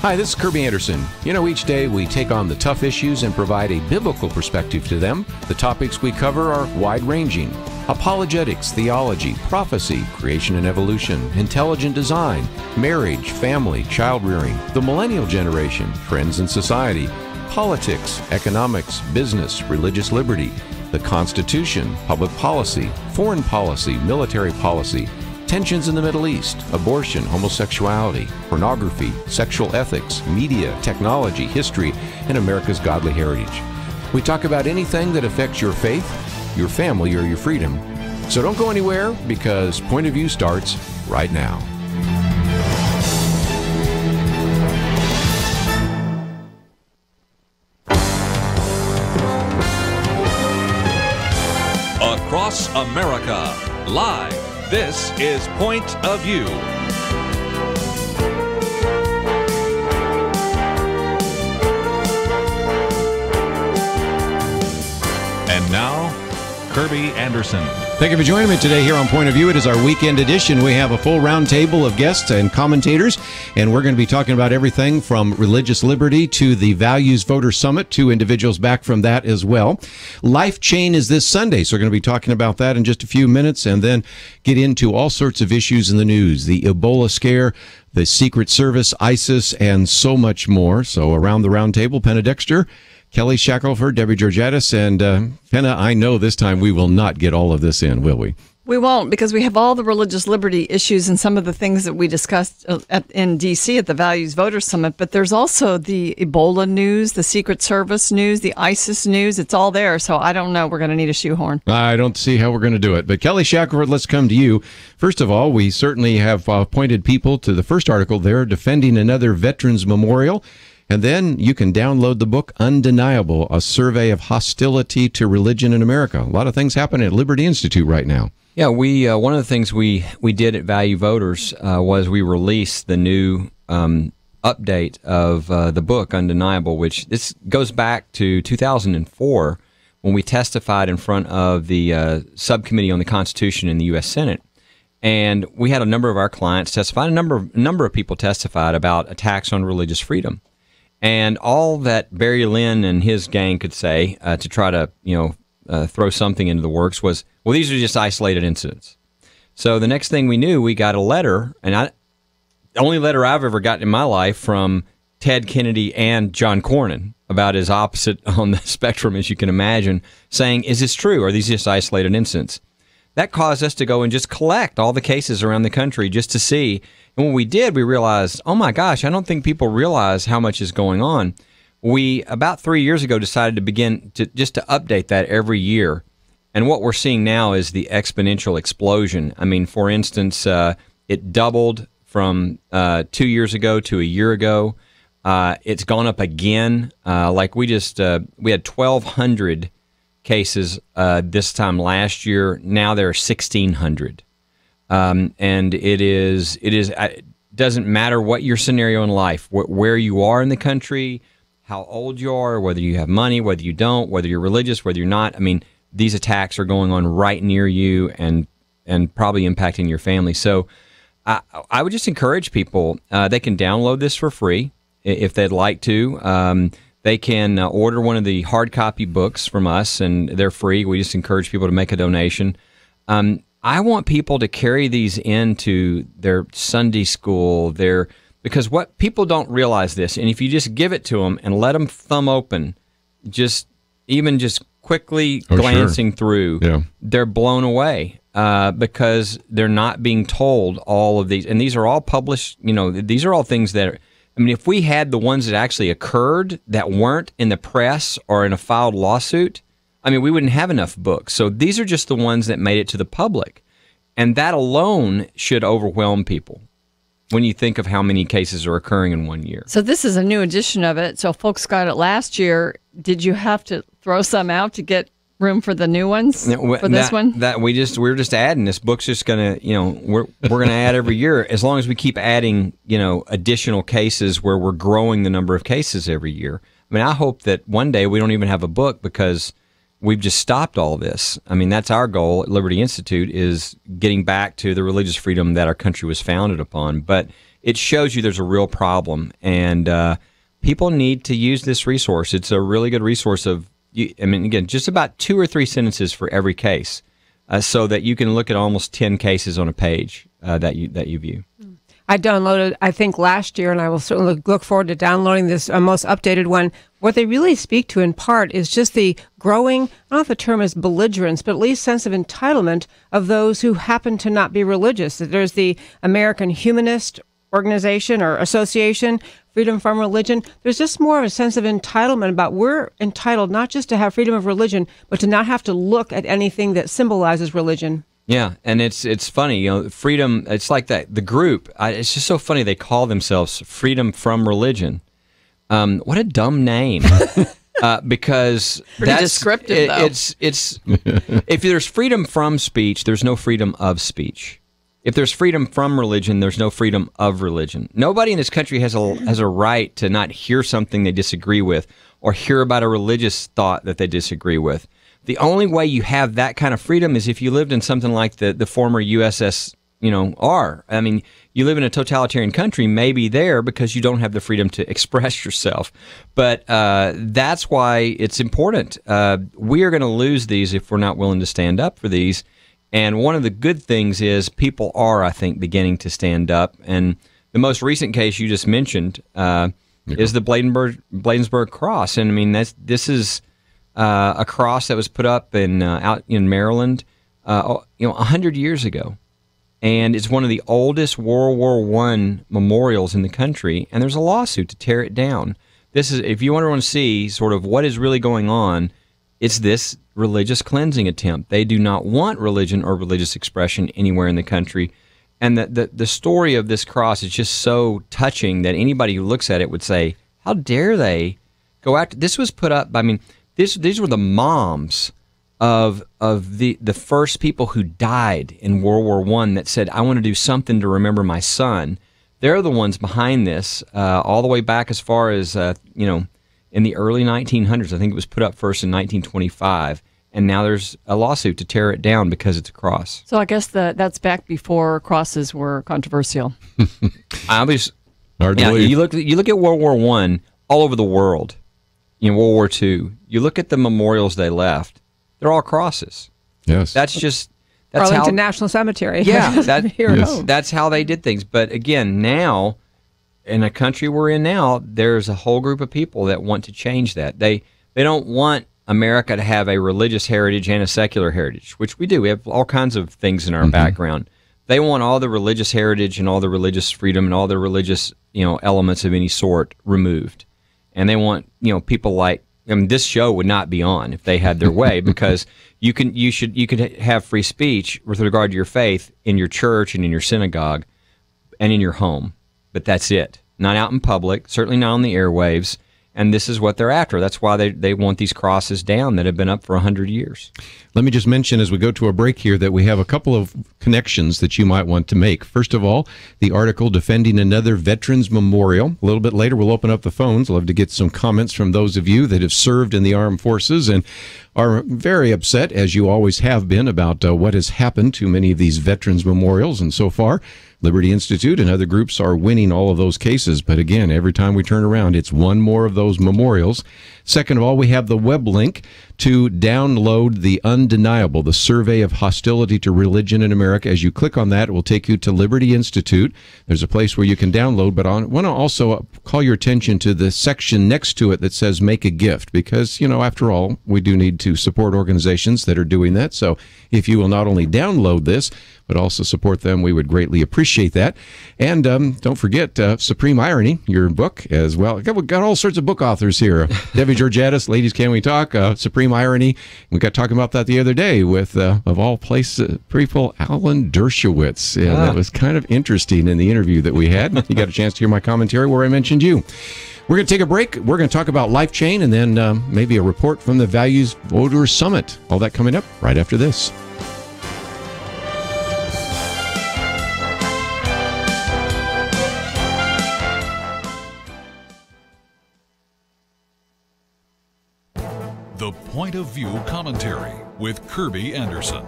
Hi, this is Kerby Anderson. You know, each day we take on the tough issues and provide a biblical perspective to them. The topics we cover are wide-ranging: apologetics, theology, prophecy, creation and evolution, intelligent design, marriage, family, child-rearing, the millennial generation, trends in society, politics, economics, business, religious liberty, the Constitution, public policy, foreign policy, military policy, tensions in the Middle East, abortion, homosexuality, pornography, sexual ethics, media, technology, history, and America's godly heritage. We talk about anything that affects your faith, your family, or your freedom. So don't go anywhere, because Point of View starts right now. Across America, live. This is Point of View. And now, Kerby Anderson. Thank you for joining me today here on Point of View. It is our weekend edition. We have a full round table of guests and commentators, and we're going to be talking about everything from religious liberty to the Values Voter Summit, two individuals back from that as well. Life Chain is this Sunday, so we're going to be talking about that in just a few minutes, and then get into all sorts of issues in the news: the Ebola scare, the Secret Service, ISIS, and so much more. So around the round table, Penna Dexter, Kelly Shackelford, Debbie Georgatos, and Penna, I know this time we will not get all of this in, will we? We won't, because we have all the religious liberty issues and some of the things that we discussed in D.C. at the Values Voter Summit, but there's also the Ebola news, the Secret Service news, the ISIS news. It's all there, so I don't know. We're going to need a shoehorn. I don't see how we're going to do it. But Kelly Shackelford, let's come to you. First of all, we certainly have pointed people to the first article there, defending another veterans memorial. And then you can download the book Undeniable, a survey of hostility to religion in America. A lot of things happening at Liberty Institute right now. Yeah, we one of the things we did at Value Voters was we released the new update of the book Undeniable, which this goes back to 2004 when we testified in front of the subcommittee on the Constitution in the U.S. Senate. And we had a number of our clients testify, a number of people testified about attacks on religious freedom. And all that Barry Lynn and his gang could say to try to, throw something into the works was, well, these are just isolated incidents. So the next thing we knew, we got a letter, and the only letter I've ever gotten in my life from Ted Kennedy and John Cornyn, about as opposite on the spectrum as you can imagine, saying, is this true? Are these just isolated incidents? That caused us to go and just collect all the cases around the country just to see. And when we did, we realized, oh my gosh, I don't think people realize how much is going on. We, about 3 years ago, decided to begin to update that every year. And what we're seeing now is the exponential explosion. I mean, for instance, it doubled from 2 years ago to a year ago. It's gone up again. We had 1,200 cases this time last year. Now there are 1,600. And it doesn't matter what your scenario in life, where you are in the country, how old you are, whether you have money, whether you don't, whether you're religious, whether you're not. I mean, these attacks are going on right near you and probably impacting your family. So I would just encourage people, they can download this for free if they'd like to. They can order one of the hard copy books from us, and they're free. We just encourage people to make a donation. I want people to carry these into their Sunday school, because what people don't realize this, and if you just give it to them and let them thumb open, just quickly glancing through, they're blown away because they're not being told all of these. And these are all published, these are all things that if we had the ones that actually occurred that weren't in the press or in a filed lawsuit, we wouldn't have enough books. So these are just the ones that made it to the public. And that alone should overwhelm people when you think of how many cases are occurring in 1 year. So this is a new edition of it. So folks got it last year. Did you have to throw some out to get room for the new ones for this one? We're just adding. This book's just gonna, we're gonna add every year as long as we keep adding, additional cases where we're growing the number of cases every year. I hope that one day we don't even have a book because we've just stopped all of this. That's our goal at Liberty Institute, is getting back to the religious freedom that our country was founded upon. But it shows you there's a real problem, and people need to use this resource. It's a really good resource again, just about 2 or 3 sentences for every case, so that you can look at almost 10 cases on a page that you view. I downloaded, I think, last year, and I will certainly look forward to downloading this most updated one. What they really speak to, in part, is just the growing, I don't know if the term is belligerence, but at least sense of entitlement of those who happen to not be religious. There's the American Humanist Organization or Association, Freedom from Religion. There's just more of a sense of entitlement about we're entitled not just to have freedom of religion, but to not have to look at anything that symbolizes religion. Yeah, and it's funny, freedom, it's like that, the group, it's just so funny they call themselves Freedom from Religion. What a dumb name. Because pretty that's descriptive, though. It's if there's freedom from speech, there's no freedom of speech. If there's freedom from religion, there's no freedom of religion. Nobody in this country has a right to not hear something they disagree with or hear about a religious thought that they disagree with. The only way you have that kind of freedom is if you lived in something like the former USSR. I mean, you live in a totalitarian country, maybe there because you don't have the freedom to express yourself. But that's why it's important. We are going to lose these if we're not willing to stand up for these. And one of the good things is people are, I think, beginning to stand up. And the most recent case you just mentioned is the Bladensburg Cross. And I mean, this is a cross that was put up out in Maryland, 100 years ago, and it's one of the oldest World War I memorials in the country. And there's a lawsuit to tear it down. This is, if you want to see sort of what is really going on, it's this religious cleansing attempt. They do not want religion or religious expression anywhere in the country. And the story of this cross is just so touching that anybody who looks at it would say, "How dare they go after?" This was put up. I mean, these were the moms of the first people who died in World War I that said, "I want to do something to remember my son." They're the ones behind this, all the way back as far as in the early 1900s. I think it was put up first in 1925, and now there's a lawsuit to tear it down because it's a cross. So I guess that's back before crosses were controversial. You look at World War I all over the world. In World War II, you look at the memorials they left; they're all crosses. Yes, that's Arlington National Cemetery. Yeah, that's how they did things. But again, now in a country we're in now, there's a whole group of people that want to change that. They don't want America to have a religious heritage and a secular heritage, which we do. We have all kinds of things in our background. They want all the religious heritage and all the religious freedom and all the religious elements of any sort removed. And they want, people like, this show would not be on if they had their way, because you could have free speech with regard to your faith in your church and in your synagogue and in your home. But that's it. Not out in public, certainly not on the airwaves. And this is what they're after. That's why they want these crosses down that have been up for 100 years. Let me just mention as we go to a break here that we have a couple of connections that you might want to make. First of all, the article defending another Veterans Memorial. A little bit later, we'll open up the phones. Love to get some comments from those of you that have served in the armed forces and are very upset, as you always have been, about what has happened to many of these Veterans Memorials. And so far, Liberty Institute and other groups are winning all of those cases. But again, every time we turn around, it's one more of those memorials. Second of all, we have the web link to download The Undeniable, the Survey of Hostility to Religion in America. As you click on that, it will take you to Liberty Institute. There's a place where you can download, but I want to also call your attention to the section next to it that says Make a Gift, because, after all, we do need to support organizations that are doing that. So if you will not only download this, but also support them, we would greatly appreciate that. And don't forget Supreme Irony, your book as well. We've got all sorts of book authors here. Debbie Georgatos, Ladies Can We Talk, Supreme Irony. We got talking about that the other day with, of all places, people, Alan Dershowitz. Yeah, that was kind of interesting in the interview that we had. You got a chance to hear my commentary where I mentioned you. We're going to take a break. We're going to talk about Life Chain and then maybe a report from the Values Voters Summit. All that coming up right after this. The Point of View Commentary with Kerby Anderson.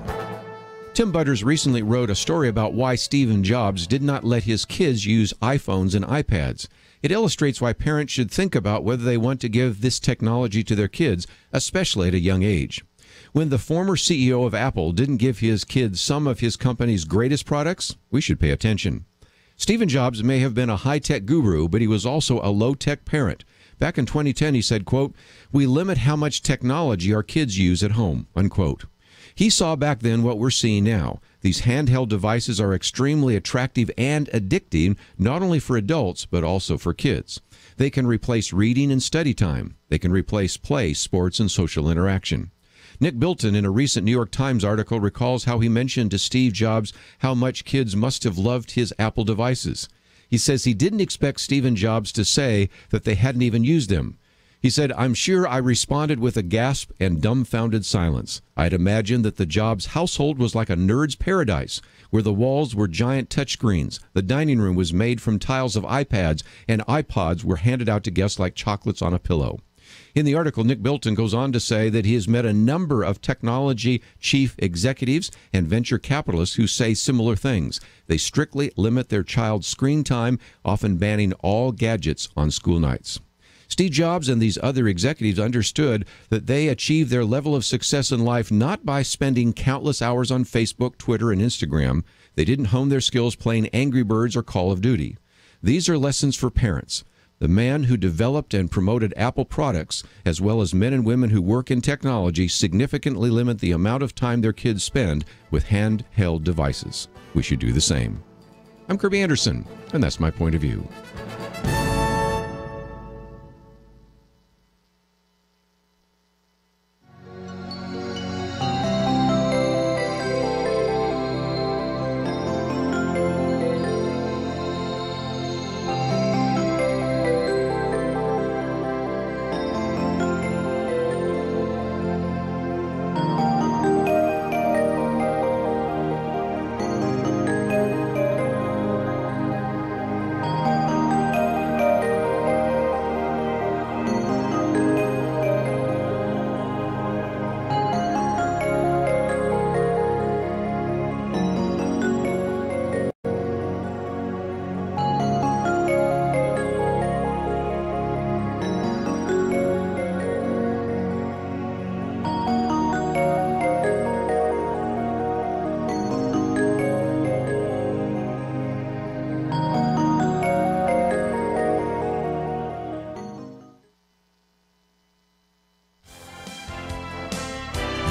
Tim Butters recently wrote a story about why Stephen Jobs did not let his kids use iPhones and iPads. It illustrates why parents should think about whether they want to give this technology to their kids, especially at a young age. When the former CEO of Apple didn't give his kids some of his company's greatest products, we should pay attention. Stephen Jobs may have been a high-tech guru, but he was also a low-tech parent. Back in 2010, he said, quote, "We limit how much technology our kids use at home," unquote. He saw back then what we're seeing now. These handheld devices are extremely attractive and addicting, not only for adults, but also for kids. They can replace reading and study time. They can replace play, sports, and social interaction. Nick Bilton, in a recent New York Times article, recalls how he mentioned to Steve Jobs how much kids must have loved his Apple devices. He says he didn't expect Stephen Jobs to say that they hadn't even used them. He said, "I'm sure I responded with a gasp and dumbfounded silence. I'd imagined that the Jobs household was like a nerd's paradise, where the walls were giant touchscreens, the dining room was made from tiles of iPads, and iPods were handed out to guests like chocolates on a pillow." In the article, Nick Bilton goes on to say that he has met a number of technology chief executives and venture capitalists who say similar things. They strictly limit their child's screen time, often banning all gadgets on school nights. Steve Jobs and these other executives understood that they achieved their level of success in life not by spending countless hours on Facebook, Twitter, and Instagram. They didn't hone their skills playing Angry Birds or Call of Duty. These are lessons for parents. The man who developed and promoted Apple products, as well as men and women who work in technology, significantly limit the amount of time their kids spend with handheld devices. We should do the same. I'm Kerby Anderson, and that's my point of view.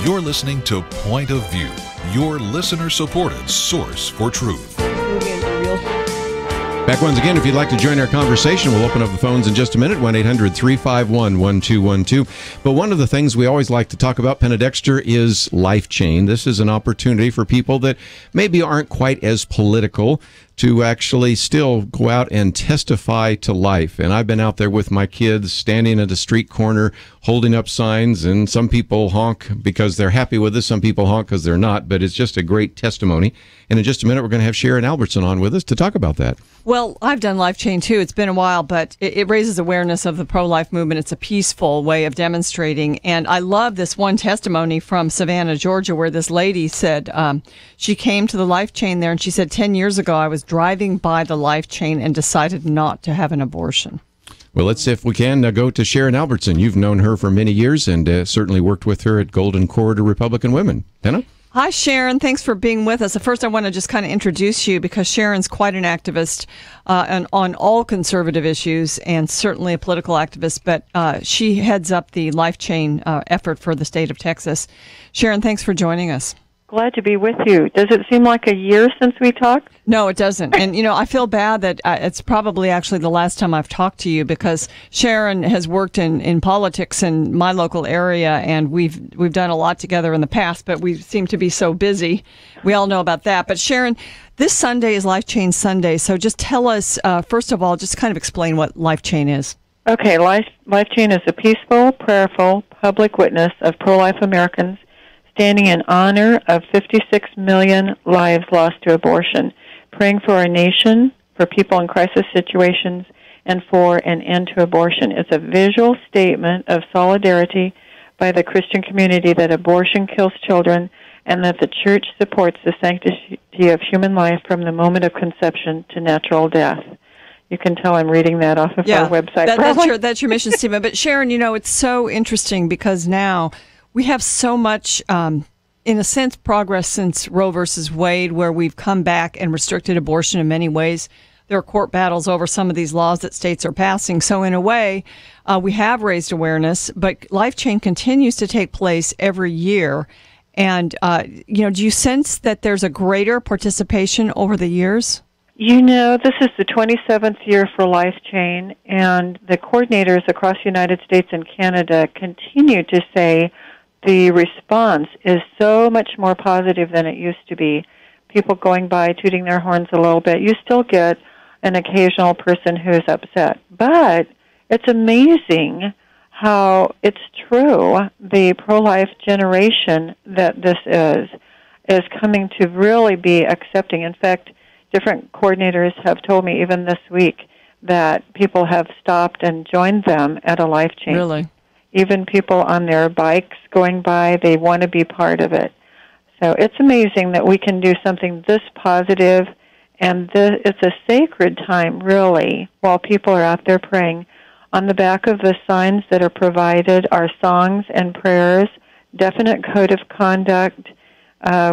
You're listening to Point of View, your listener-supported source for truth. Back once again, if you'd like to join our conversation, we'll open up the phones in just a minute, 1-800-351-1212. But one of the things we always like to talk about, Penna Dexter, is Life Chain. This is an opportunity for people that maybe aren't quite as political to actually still go out and testify to life. And I've been out there with my kids standing at a street corner holding up signs, and some people honk because they're happy with us, some people honk because they're not, but it's just a great testimony. And in just a minute, we're going to have Sharron Albertson on with us to talk about that. Well, I've done Life Chain too. It's been a while, but it raises awareness of the pro-life movement. It's a peaceful way of demonstrating. And I love this one testimony from Savannah, Georgia, where this lady said she came to the Life Chain there, and she said, 10 years ago, I was driving by the Life Chain and decided not to have an abortion. Well, let's see if we can go to Sharron Albertson. You've known her for many years and certainly worked with her at Golden Corridor Republican Women. Penna? Hi, Sharron. Thanks for being with us. First, I want to just kind of introduce you because Sharon's quite an activist on all conservative issues and certainly a political activist, but she heads up the Life Chain effort for the state of Texas. Sharron, thanks for joining us. Glad to be with you. Does it seem like a year since we talked? No, it doesn't. And, I feel bad that it's probably actually the last time I've talked to you because Sharron has worked in politics in my local area, and we've done a lot together in the past, but we seem to be so busy. We all know about that. But Sharron, this Sunday is Life Chain Sunday, so just tell us, first of all, just kind of explain what Life Chain is. Okay, Life Chain is a peaceful, prayerful, public witness of pro-life Americans standing in honor of 56 million lives lost to abortion, praying for our nation, for people in crisis situations, and for an end to abortion. It's a visual statement of solidarity by the Christian community that abortion kills children and that the Church supports the sanctity of human life from the moment of conception to natural death. You can tell I'm reading that off of our website. That's your mission statement. But Sharron, it's so interesting because now we have so much, in a sense, progress since Roe versus Wade, where we've come back and restricted abortion in many ways. There are court battles over some of these laws that states are passing. So in a way, we have raised awareness, but Life Chain continues to take place every year. And, do you sense that there's a greater participation over the years? This is the 27th year for Life Chain, and the coordinators across the United States and Canada continue to say the response is so much more positive than it used to be. People going by, tooting their horns a little bit. You still get an occasional person who is upset. But it's amazing how it's true. The pro-life generation that this is coming to really be accepting. In fact, different coordinators have told me even this week that people have stopped and joined them at a Life Chain. Really? Even people on their bikes going by, they want to be part of it. So it's amazing that we can do something this positive, and it's a sacred time, really, while people are out there praying. On the back of the signs that are provided are songs and prayers, definite code of conduct.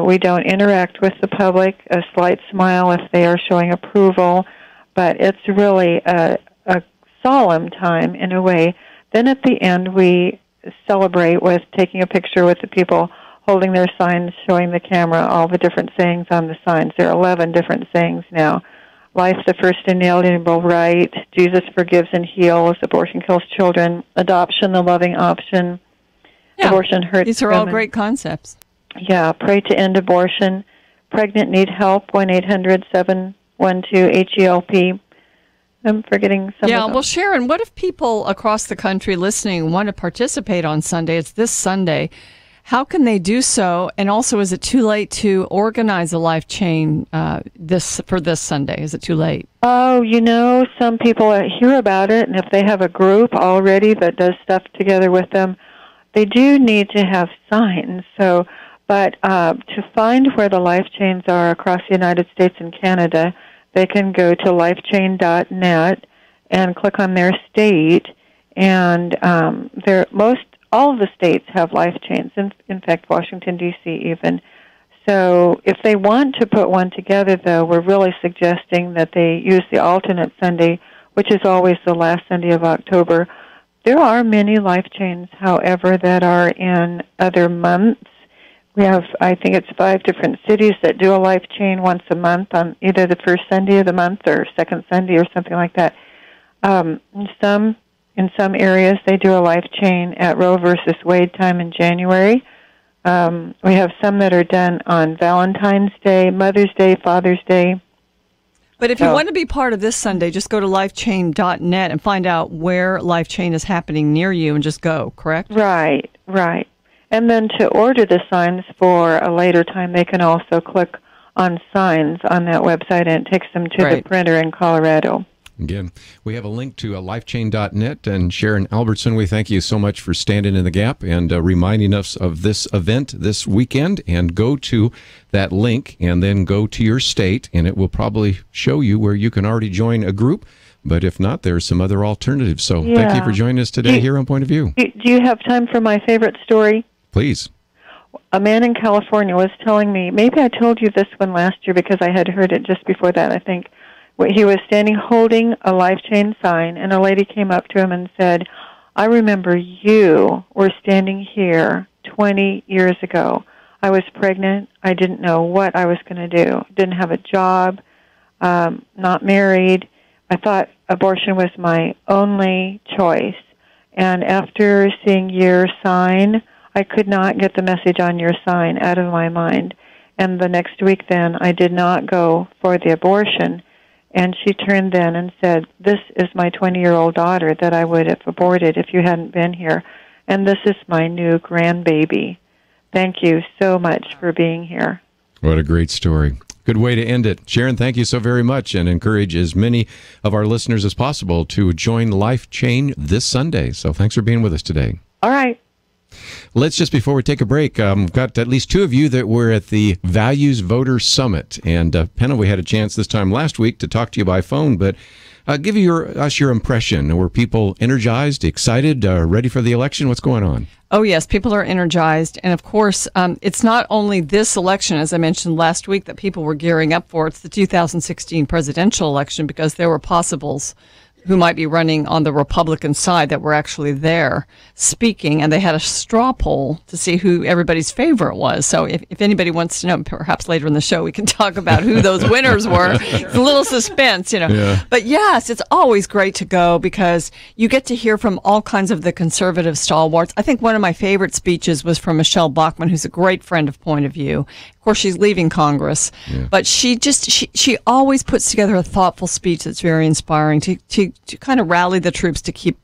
We don't interact with the public, a slight smile if they are showing approval, but it's really a solemn time in a way. Then at the end, we celebrate with taking a picture with the people holding their signs, showing the camera all the different sayings on the signs. There are 11 different sayings now. Life, the first inalienable right. Jesus forgives and heals. Abortion kills children. Adoption, the loving option. Yeah. Abortion hurts These are women. all great concepts. Yeah, pray to end abortion. Pregnant need help, 1-800-712-HELP. I'm forgetting some of them. Well, Sharron, what if people across the country listening want to participate on Sunday? It's this Sunday. How can they do so? And also, is it too late to organize a Life Chain for this Sunday? Is it too late? Oh, some people hear about it, and if they have a group already that does stuff together with them, they do need to have signs. But to find where the Life Chains are across the United States and Canada, they can go to lifechain.net and click on their state, and all of the states have Life Chains, in fact, Washington, D.C. even. So if they want to put one together, though, we're really suggesting that they use the alternate Sunday, which is always the last Sunday of October. There are many Life Chains, however, that are in other months. We have, I think it's 5 different cities that do a Life Chain once a month on either the first Sunday of the month or second Sunday or something like that. In some areas, they do a Life Chain at Roe versus Wade time in January. We have some that are done on Valentine's Day, Mother's Day, Father's Day. But if you want to be part of this Sunday, just go to lifechain.net and find out where Life Chain is happening near you and just go, correct? Right. And then to order the signs for a later time, they can also click on signs on that website, and it takes them to the printer in Colorado. Again, we have a link to lifechain.net, and Sharron Albertson, we thank you so much for standing in the gap and reminding us of this event this weekend. And go to that link and then go to your state, and it will probably show you where you can already join a group. But if not, there's some other alternatives. So thank you for joining us today here on Point of View. Do you have time for my favorite story? Please. A man in California was telling me, maybe I told you this one last year because I had heard it just before that, I think. He was standing holding a Life Chain sign, and a lady came up to him and said, I remember you were standing here 20 years ago. I was pregnant. I didn't know what I was going to do. Didn't have a job, not married. I thought abortion was my only choice. And after seeing your sign, I could not get the message on your sign out of my mind. And the next week then, I did not go for the abortion. And she turned then and said, this is my 20-year-old daughter that I would have aborted if you hadn't been here. And this is my new grandbaby. Thank you so much for being here. What a great story. Good way to end it. Sharron, thank you so very much, and encourage as many of our listeners as possible to join Life Chain this Sunday. So thanks for being with us today. All right. Let's just, before we take a break, we've got at least two of you that were at the Values Voter Summit. And Penna, we had a chance this time last week to talk to you by phone, but give us your impression. Were people energized, excited, ready for the election? What's going on? Oh, yes, people are energized. And of course, it's not only this election, as I mentioned last week, that people were gearing up for. It's the 2016 presidential election, because there were possibles who might be running on the Republican side that were actually there speaking, and they had a straw poll to see who everybody's favorite was. So if anybody wants to know, perhaps later in the show we can talk about who those winners were. It's a little suspense, Yeah. But yes, it's always great to go because you get to hear from all kinds of the conservative stalwarts. I think one of my favorite speeches was from Michelle Bachmann, who's a great friend of Point of View. Of course, she's leaving Congress, but she always puts together a thoughtful speech that's very inspiring to kind of rally the troops to keep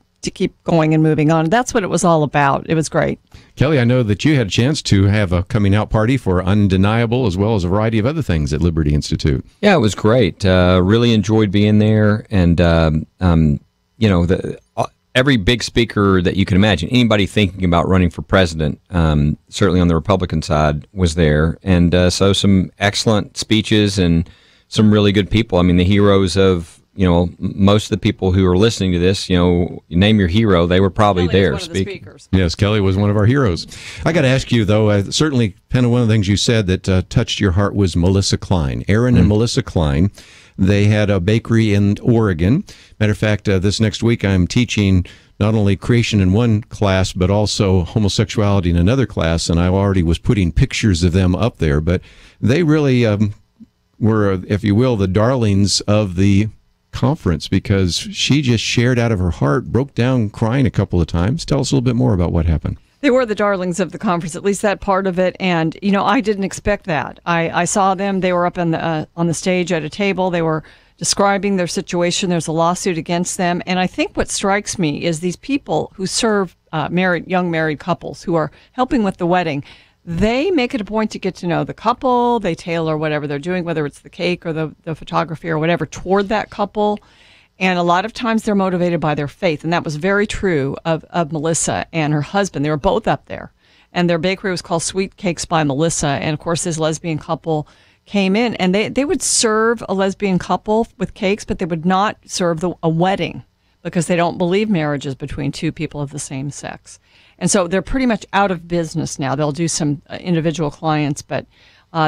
going and moving on. That's what it was all about. It was great. Kelly, I know that you had a chance to have a coming out party for Undeniable, as well as a variety of other things at Liberty Institute. Yeah, it was great. Really enjoyed being there, and every big speaker that you can imagine, anybody thinking about running for president, certainly on the Republican side, was there. And so some excellent speeches and some really good people. I mean, the heroes of, most of the people who are listening to this, you name your hero, they were probably Kelly there was one of the speakers. Yes, Kelly was one of our heroes. I got to ask you, though, certainly, Penna, one of the things you said that touched your heart was Melissa Klein. Aaron and Melissa Klein. They had a bakery in Oregon. Matter of fact, this next week I'm teaching not only creation in one class, but also homosexuality in another class, and I already was putting pictures of them up there. But they really were, if you will, the darlings of the conference, because she just shared out of her heart, broke down crying a couple of times. Tell us a little bit more about what happened. They were the darlings of the conference, at least that part of it. And, I didn't expect that. I saw them. They were up on the stage at a table. They were describing their situation. There's a lawsuit against them. And I think what strikes me is these people who serve young married couples who are helping with the wedding, they make it a point to get to know the couple. They tailor whatever they're doing, whether it's the cake or the photography or whatever, toward that couple. And a lot of times they're motivated by their faith. And that was very true of Melissa and her husband. They were both up there. And their bakery was called Sweet Cakes by Melissa. And, of course, this lesbian couple came in. And they would serve a lesbian couple with cakes, but they would not serve a wedding because they don't believe marriage is between two people of the same sex. And so they're pretty much out of business now. They'll do some individual clients, but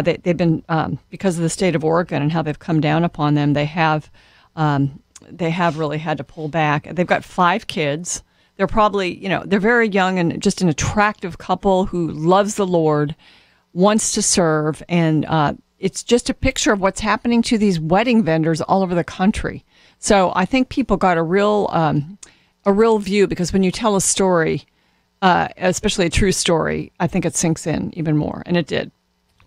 they've been, because of the state of Oregon and how they've come down upon them, they have really had to pull back. They've got 5 kids. They're probably, they're very young and just an attractive couple who loves the Lord, wants to serve, and it's just a picture of what's happening to these wedding vendors all over the country. So I think people got a real view, because when you tell a story, especially a true story, I think it sinks in even more, and it did.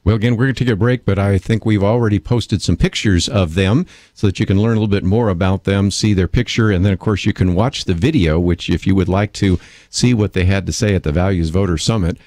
Well, again, we're going to take a break, but I think we've already posted some pictures of them so that you can learn a little bit more about them, see their picture, and then, of course, you can watch the video, which, if you would like to see what they had to say at the Values Voter Summit,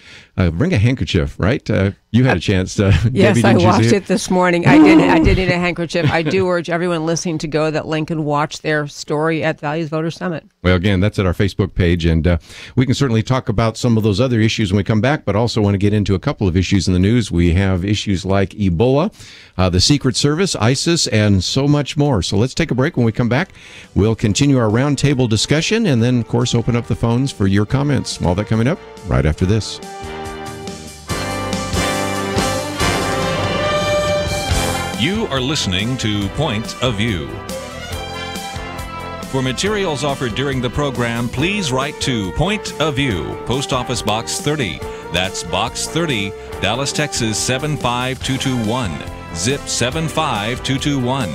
bring a handkerchief, right? You had a chance to. Yes, Debbie, I watched it this morning. I did need a handkerchief. I do urge everyone listening to go to that link and watch their story at Values Voter Summit. Well, again, that's at our Facebook page, and we can certainly talk about some of those other issues when we come back, but also want to get into a couple of issues in the news. We have issues like Ebola, the Secret Service, ISIS, and so much more. So let's take a break. When we come back, we'll continue our roundtable discussion and then, of course, open up the phones for your comments. All that coming up right after this. You are listening to Point of View. For materials offered during the program, please write to Point of View, Post Office Box 30. That's Box 30, Dallas, Texas 75221, zip 75221.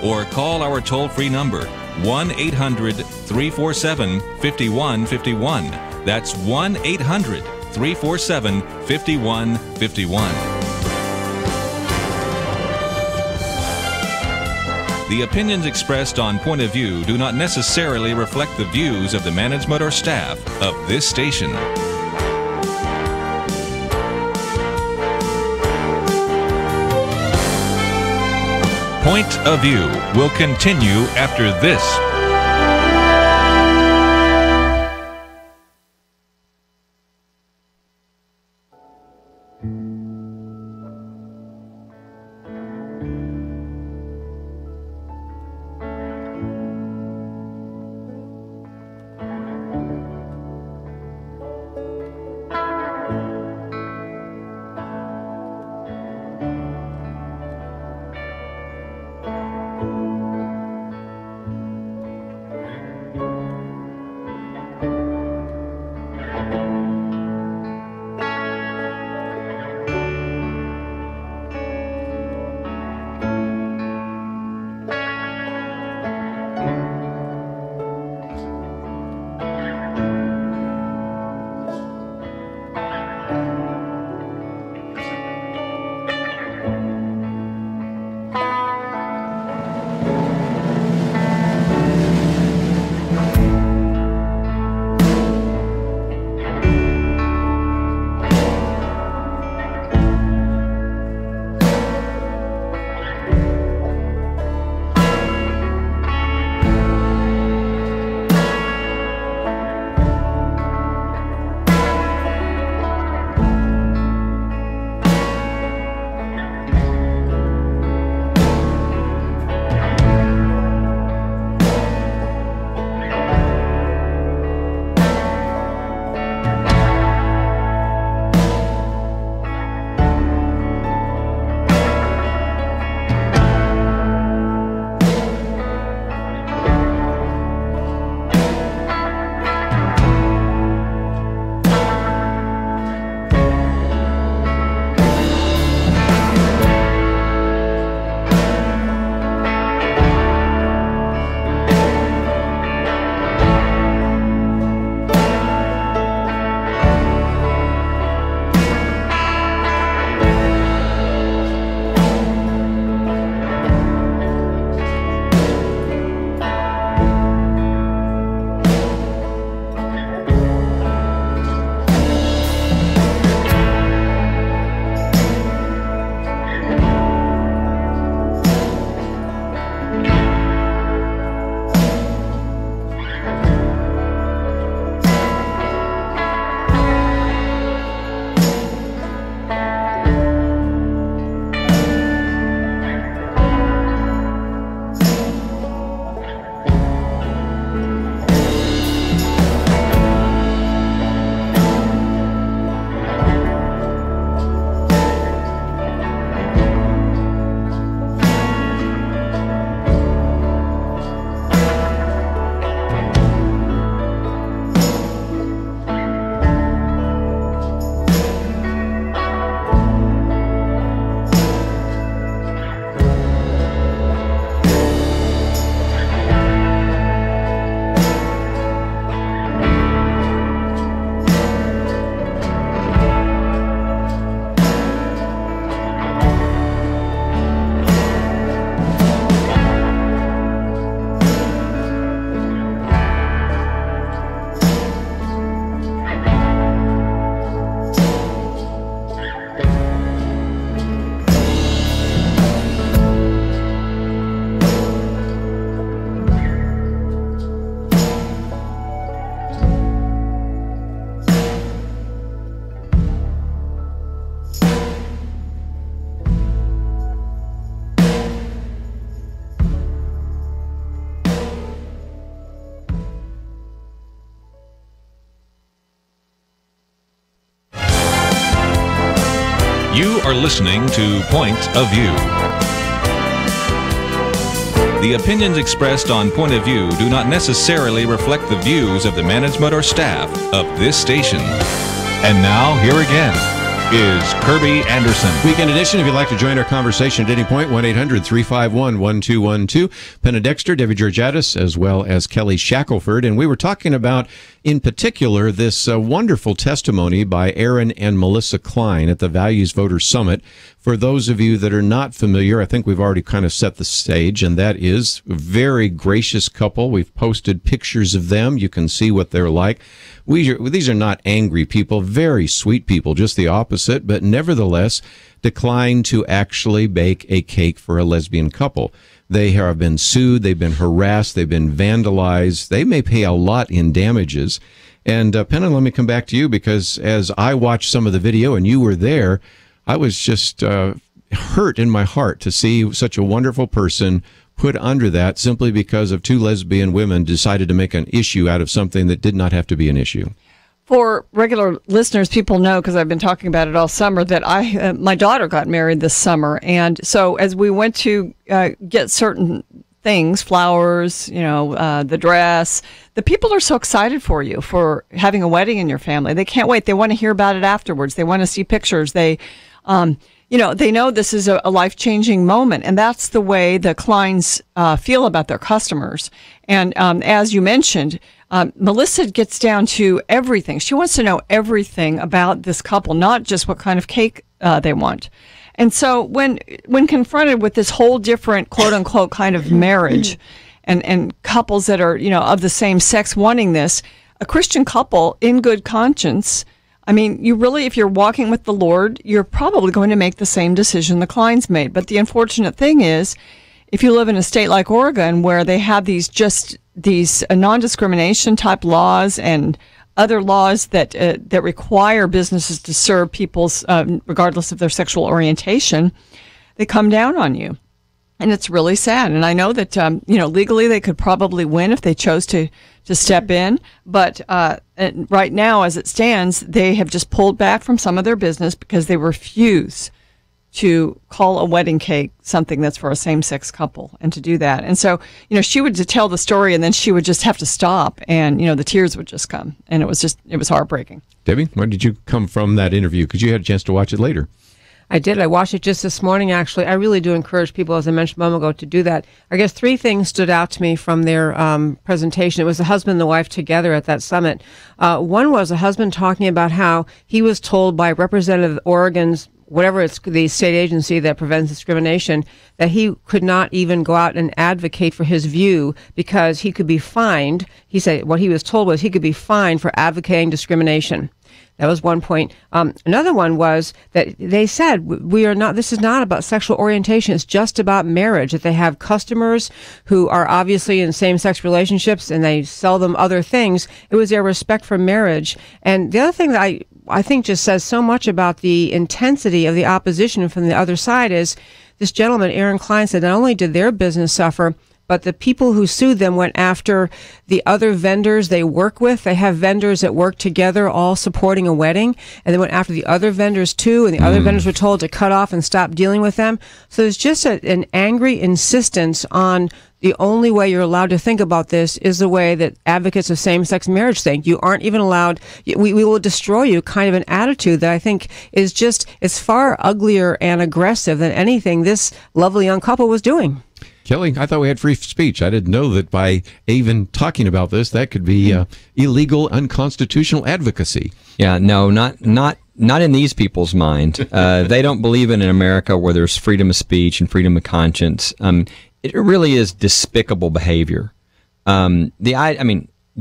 Or call our toll-free number, 1-800-347-5151. That's 1-800-347-5151. The opinions expressed on Point of View do not necessarily reflect the views of the management or staff of this station. Point of View will continue after this. are listening to Point of View. The opinions expressed on Point of View do not necessarily reflect the views of the management or staff of this station. And now, here again is Kerby Anderson. Weekend edition. If you'd like to join our conversation at any point, 1-800-351-1212. Penna Dexter, Debbie Georgatos, as well as Kelly Shackelford. And we were talking about, in particular, this wonderful testimony by Aaron and Melissa Klein at the Values Voter Summit. For those of you that are not familiar, I think we've already kind of set the stage, and that is a very gracious couple. We've posted pictures of them. You can see what they're like. These are not angry people, very sweet people, just the opposite, but nevertheless declined to actually bake a cake for a lesbian couple. They have been sued, they've been harassed, they've been vandalized. They may pay a lot in damages. And Penna, let me come back to you, because as I watched some of the video and you were there, I was just hurt in my heart to see such a wonderful person put under that simply because of two lesbian women decided to make an issue out of something that did not have to be an issue. For regular listeners, people know, because I've been talking about it all summer, that my daughter got married this summer. And so as we went to get certain things, flowers, the dress, the people are so excited for you for having a wedding in your family. They can't wait. They want to hear about it afterwards. They want to see pictures. They know this is a life-changing moment, and that's the way the Kleins feel about their customers. And as you mentioned, Melissa gets down to everything. She wants to know everything about this couple, not just what kind of cake they want. And so when confronted with this whole different quote-unquote kind of marriage and couples that are, of the same sex wanting this, a Christian couple in good conscience, I mean, you really, if you're walking with the Lord, you're probably going to make the same decision the Kleins made. But the unfortunate thing is, if you live in a state like Oregon, where they have these non-discrimination type laws and other laws that require businesses to serve people's, regardless of their sexual orientation, they come down on you. And it's really sad. And I know that, legally they could probably win if they chose to step in. But right now, as it stands, they have just pulled back from some of their business because they refuse to call a wedding cake something that's for a same-sex couple, and to do that. And so, she would tell the story, and then she would just have to stop, and, the tears would just come. And it was heartbreaking. Debbie, where did you come from that interview? Because you had a chance to watch it later. I did. I watched it just this morning, actually. I really do encourage people, as I mentioned a moment ago, to do that. I guess three things stood out to me from their presentation. It was the husband and the wife together at that summit. One was a husband talking about how he was told by Representative Oregon's, whatever it's the state agency that prevents discrimination, that he could not even go out and advocate for his view because he could be fined. He said what he was told was he could be fined for advocating discrimination. That was one point. Another one was that they said this is not about sexual orientation. It's just about marriage, that they have customers who are obviously in same-sex relationships and they sell them other things. It was their respect for marriage. And the other thing that I think just says so much about the intensity of the opposition from the other side is this gentleman, Aaron Klein, said not only did their business suffer, but the people who sued them went after the other vendors they work with. They have vendors that work together, all supporting a wedding, and they went after the other vendors too, and the other vendors were told to cut off and stop dealing with them. So there's just an angry insistence on the only way you're allowed to think about this is the way that advocates of same-sex marriage think. You aren't even allowed, we will destroy you, kind of an attitude that I think is it's far uglier and aggressive than anything this lovely young couple was doing. Kelly, I thought we had free speech. I didn't know that by even talking about this, that could be illegal, unconstitutional advocacy. Yeah, no, not in these people's mind. They don't believe in an America where there's freedom of speech and freedom of conscience. It really is despicable behavior. Do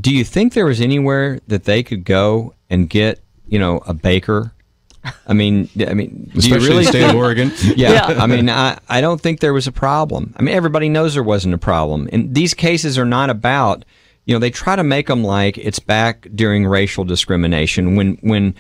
you think there was anywhere that they could go and get, a baker? Especially in the state of Oregon. Yeah. I don't think there was a problem. Everybody knows there wasn't a problem. And these cases are not about, they try to make them like it's back during racial discrimination when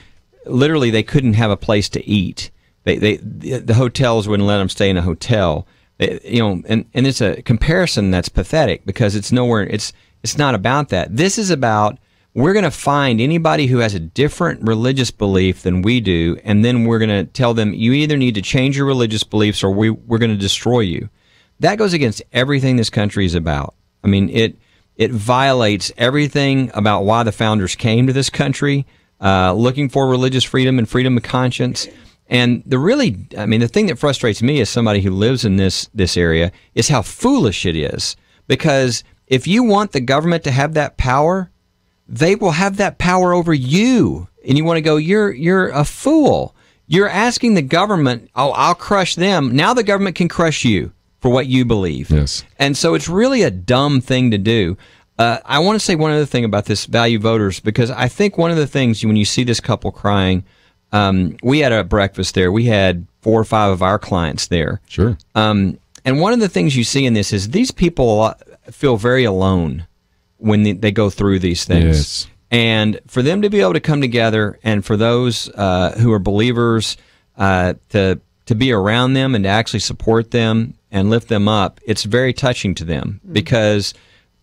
literally they couldn't have a place to eat. The hotels wouldn't let them stay in a hotel. And it's a comparison that's pathetic because it's nowhere. It's not about that. This is about we're going to find anybody who has a different religious belief than we do, and then we're going to tell them, you either need to change your religious beliefs or we're going to destroy you. That goes against everything this country is about. I mean, it violates everything about why the founders came to this country, looking for religious freedom and freedom of conscience. And the thing that frustrates me as somebody who lives in this area is how foolish it is. Because if you want the government to have that power, they will have that power over you. And you want to go, you're a fool. You're asking the government, oh, I'll crush them. Now the government can crush you for what you believe. Yes. And so it's really a dumb thing to do. I want to say one other thing about this value voters, because I think one of the things when you see this couple crying, we had a breakfast there. We had 4 or 5 of our clients there. Sure. And one of the things you see in this is these people feel very alone when they go through these things. Yes. And for them to be able to come together, and for those who are believers to be around them and to actually support them and lift them up, it's very touching to them, because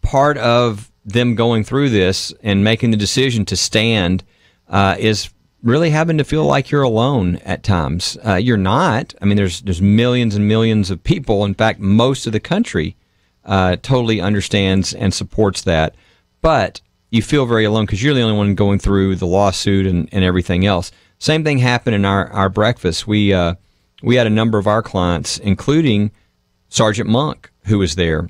part of them going through this and making the decision to stand is really having to feel like you're alone at times. You're not. I mean, there's millions and millions of people. In fact, most of the country totally understands and supports that. But you feel very alone because you're the only one going through the lawsuit and everything else. Same thing happened in our breakfast. We had a number of our clients, including Sergeant Monk, who was there.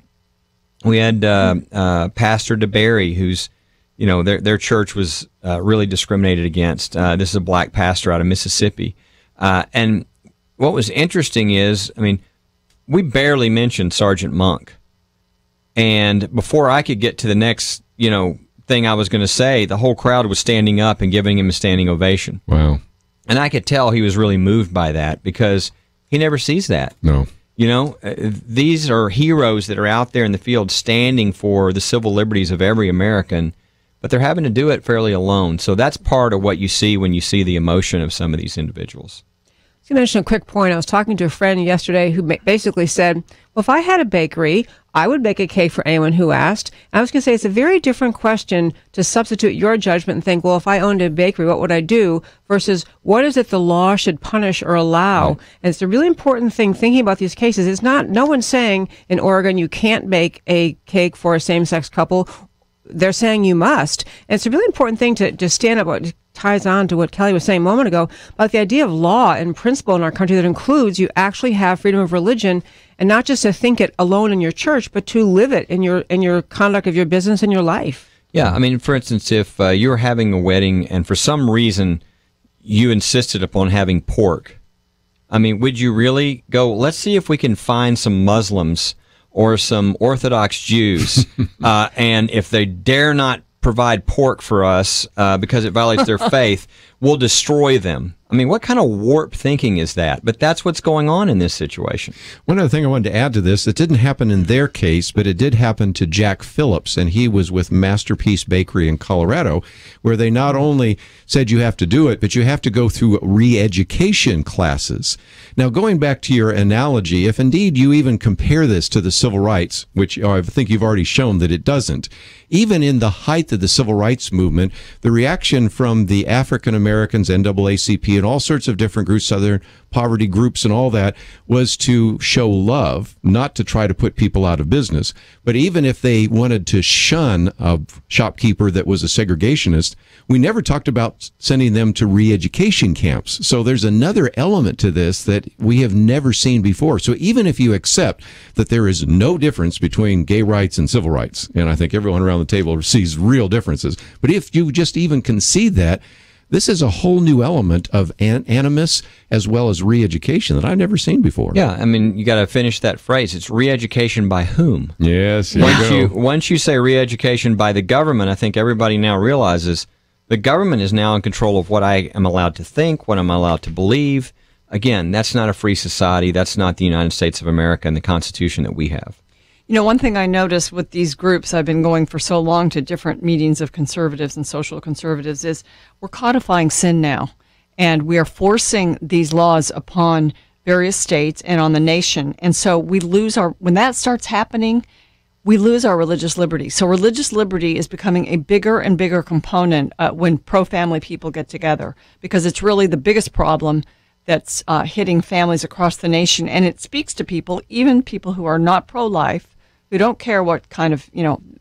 We had Pastor DeBerry, who's, their church was really discriminated against. This is a black pastor out of Mississippi. And what was interesting is, we barely mentioned Sergeant Monk. And before I could get to the next, thing I was going to say, the whole crowd was standing up and giving him a standing ovation. Wow. And I could tell he was really moved by that, because he never sees that. No. These are heroes that are out there in the field standing for the civil liberties of every American, but they're having to do it fairly alone. So that's part of what you see when you see the emotion of some of these individuals. To mention a quick point, I was talking to a friend yesterday who basically said, well, if I had a bakery, I would bake a cake for anyone who asked. And I was going to say, it's a very different question to substitute your judgment and think, well, if I owned a bakery, what would I do? Versus, what is it the law should punish or allow? Right. And it's a really important thing thinking about these cases. It's not, no one's saying in Oregon you can't bake a cake for a same-sex couple. They're saying you must. And it's a really important thing to stand up. What ties on to what Kelly was saying a moment ago about the idea of law and principle in our country that includes you actually have freedom of religion, and not just to think it alone in your church, but to live it in your conduct of your business and your life. Yeah, for instance, if you were having a wedding and for some reason you insisted upon having pork, would you really go, let's see if we can find some Muslims or some Orthodox Jews, and if they dare not provide pork for us because it violates their faith, we'll destroy them. What kind of warped thinking is that? But that's what's going on in this situation. One other thing I wanted to add to this, that didn't happen in their case, but it did happen to Jack Phillips, and he was with Masterpiece Bakery in Colorado, where they not only said you have to do it, but you have to go through re-education classes. Now, going back to your analogy, if indeed you even compare this to the civil rights, which I think you've already shown that it doesn't, even in the height of the civil rights movement, the reaction from the African Americans, NAACP, and all sorts of different groups, Southern poverty groups and all that, was to show love, not to try to put people out of business. But even if they wanted to shun a shopkeeper that was a segregationist, we never talked about sending them to re-education camps. So there's another element to this that we have never seen before. So even if you accept that there is no difference between gay rights and civil rights, and I think everyone around the table sees real differences, but if you just even concede that, this is a whole new element of animus as well as re-education that I've never seen before. Yeah, you got to finish that phrase. It's re-education by whom? Yes, once you say re-education by the government, I think everybody now realizes the government is now in control of what I am allowed to think, what I'm allowed to believe. Again, that's not a free society. That's not the United States of America and the Constitution that we have. One thing I noticed with these groups, I've been going for so long to different meetings of conservatives and social conservatives, is we're codifying sin now. And we are forcing these laws upon various states and on the nation. And so we lose when that starts happening, we lose our religious liberty. So religious liberty is becoming a bigger and bigger component when pro-family people get together, because it's really the biggest problem that's hitting families across the nation. And it speaks to people, even people who are not pro-life, who don't care what kind of,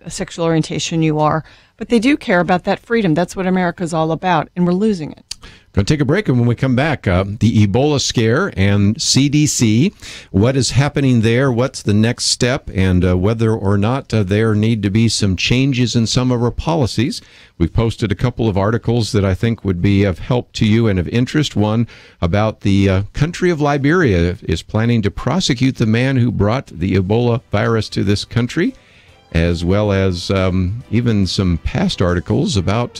sexual orientation you are, but they do care about that freedom. That's what America's all about, and we're losing it. Going to take a break, and when we come back, the Ebola scare and CDC, what is happening there, what's the next step, and whether or not there need to be some changes in some of our policies. We've posted a couple of articles that I think would be of help to you and of interest. One about the country of Liberia is planning to prosecute the man who brought the Ebola virus to this country, as well as even some past articles about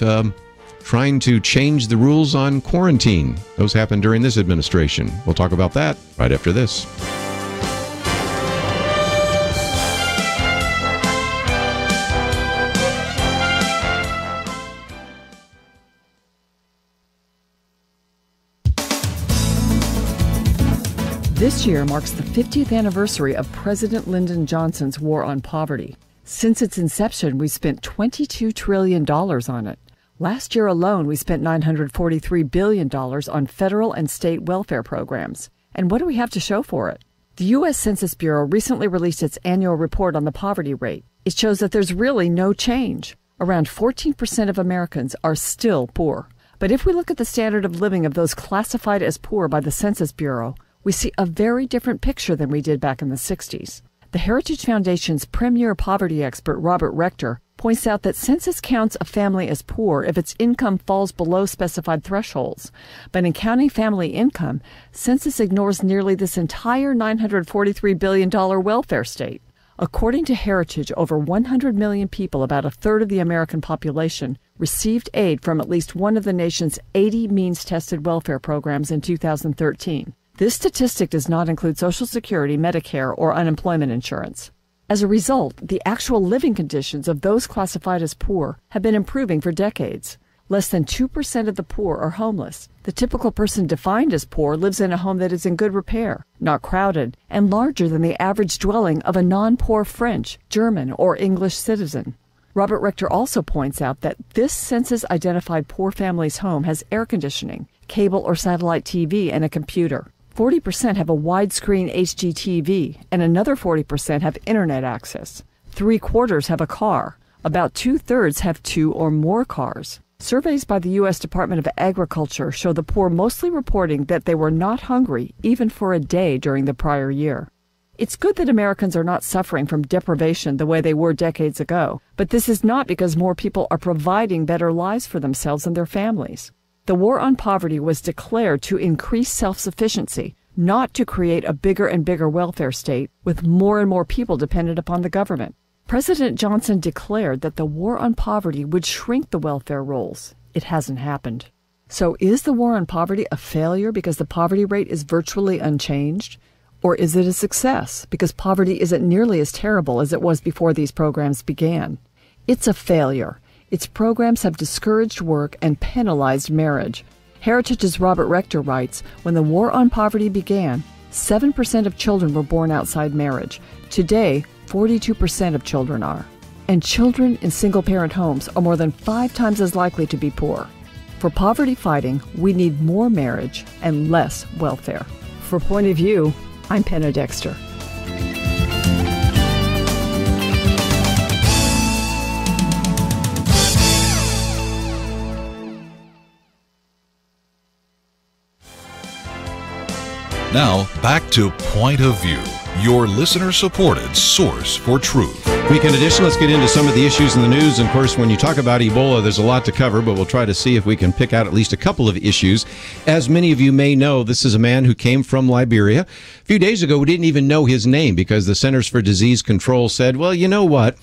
trying to change the rules on quarantine. Those happened during this administration. We'll talk about that right after this. This year marks the 50th anniversary of President Lyndon Johnson's War on Poverty. Since its inception, we spent $22 trillion on it. Last year alone, we spent $943 billion on federal and state welfare programs. And what do we have to show for it? The U.S. Census Bureau recently released its annual report on the poverty rate. It shows that there's really no change. Around 14% of Americans are still poor. But if we look at the standard of living of those classified as poor by the Census Bureau, we see a very different picture than we did back in the 60s. The Heritage Foundation's premier poverty expert, Robert Rector, points out that census counts a family as poor if its income falls below specified thresholds. But in counting family income, census ignores nearly this entire $943 billion welfare state. According to Heritage, over 100 million people, about a third of the American population, received aid from at least one of the nation's 80 means-tested welfare programs in 2013. This statistic does not include Social Security, Medicare, or unemployment insurance. As a result, the actual living conditions of those classified as poor have been improving for decades. Less than 2% of the poor are homeless. The typical person defined as poor lives in a home that is in good repair, not crowded, and larger than the average dwelling of a non-poor French, German, or English citizen. Robert Rector also points out that this census-identified poor family's home has air conditioning, cable or satellite TV, and a computer. 40% have a widescreen HGTV, and another 40% have internet access. 3/4 have a car. About 2/3 have 2 or more cars. Surveys by the U.S. Department of Agriculture show the poor mostly reporting that they were not hungry even for a day during the prior year. It's good that Americans are not suffering from deprivation the way they were decades ago, but this is not because more people are providing better lives for themselves and their families. The war on poverty was declared to increase self-sufficiency, not to create a bigger and bigger welfare state with more and more people dependent upon the government. President Johnson declared that the war on poverty would shrink the welfare rolls. It hasn't happened. So is the war on poverty a failure because the poverty rate is virtually unchanged? Or is it a success because poverty isn't nearly as terrible as it was before these programs began? It's a failure. Its programs have discouraged work and penalized marriage. Heritage's Robert Rector writes, when the war on poverty began, 7% of children were born outside marriage. Today, 42% of children are. And children in single-parent homes are more than 5 times as likely to be poor. For poverty fighting, we need more marriage and less welfare. For Point of View, I'm Penna Dexter. Now, back to Point of View, your listener-supported source for truth. Weekend edition, let's get into some of the issues in the news. And of course, when you talk about Ebola, there's a lot to cover, but we'll try to see if we can pick out at least a couple of issues. As many of you may know, this is a man who came from Liberia. A few days ago, we didn't even know his name because the Centers for Disease Control said, well, you know what?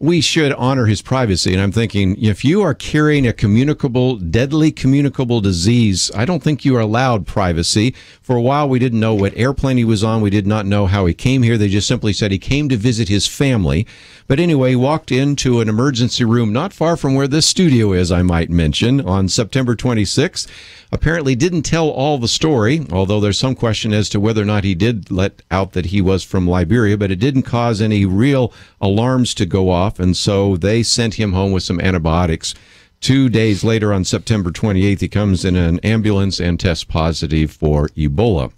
we should honor his privacy. And I'm thinking, if you are carrying a deadly communicable disease, I don't think you are allowed privacy. For a while, we didn't know what airplane he was on. We did not know how he came here. They just simply said he came to visit his family. But anyway, he walked into an emergency room not far from where this studio is, I might mention, on September 26th. Apparently didn't tell all the story, although there's some question as to whether or not he did let out that he was from Liberia, but it didn't cause any real alarms to go off, and so they sent him home with some antibiotics. 2 days later, on September 28th, he comes in an ambulance and tests positive for Ebola.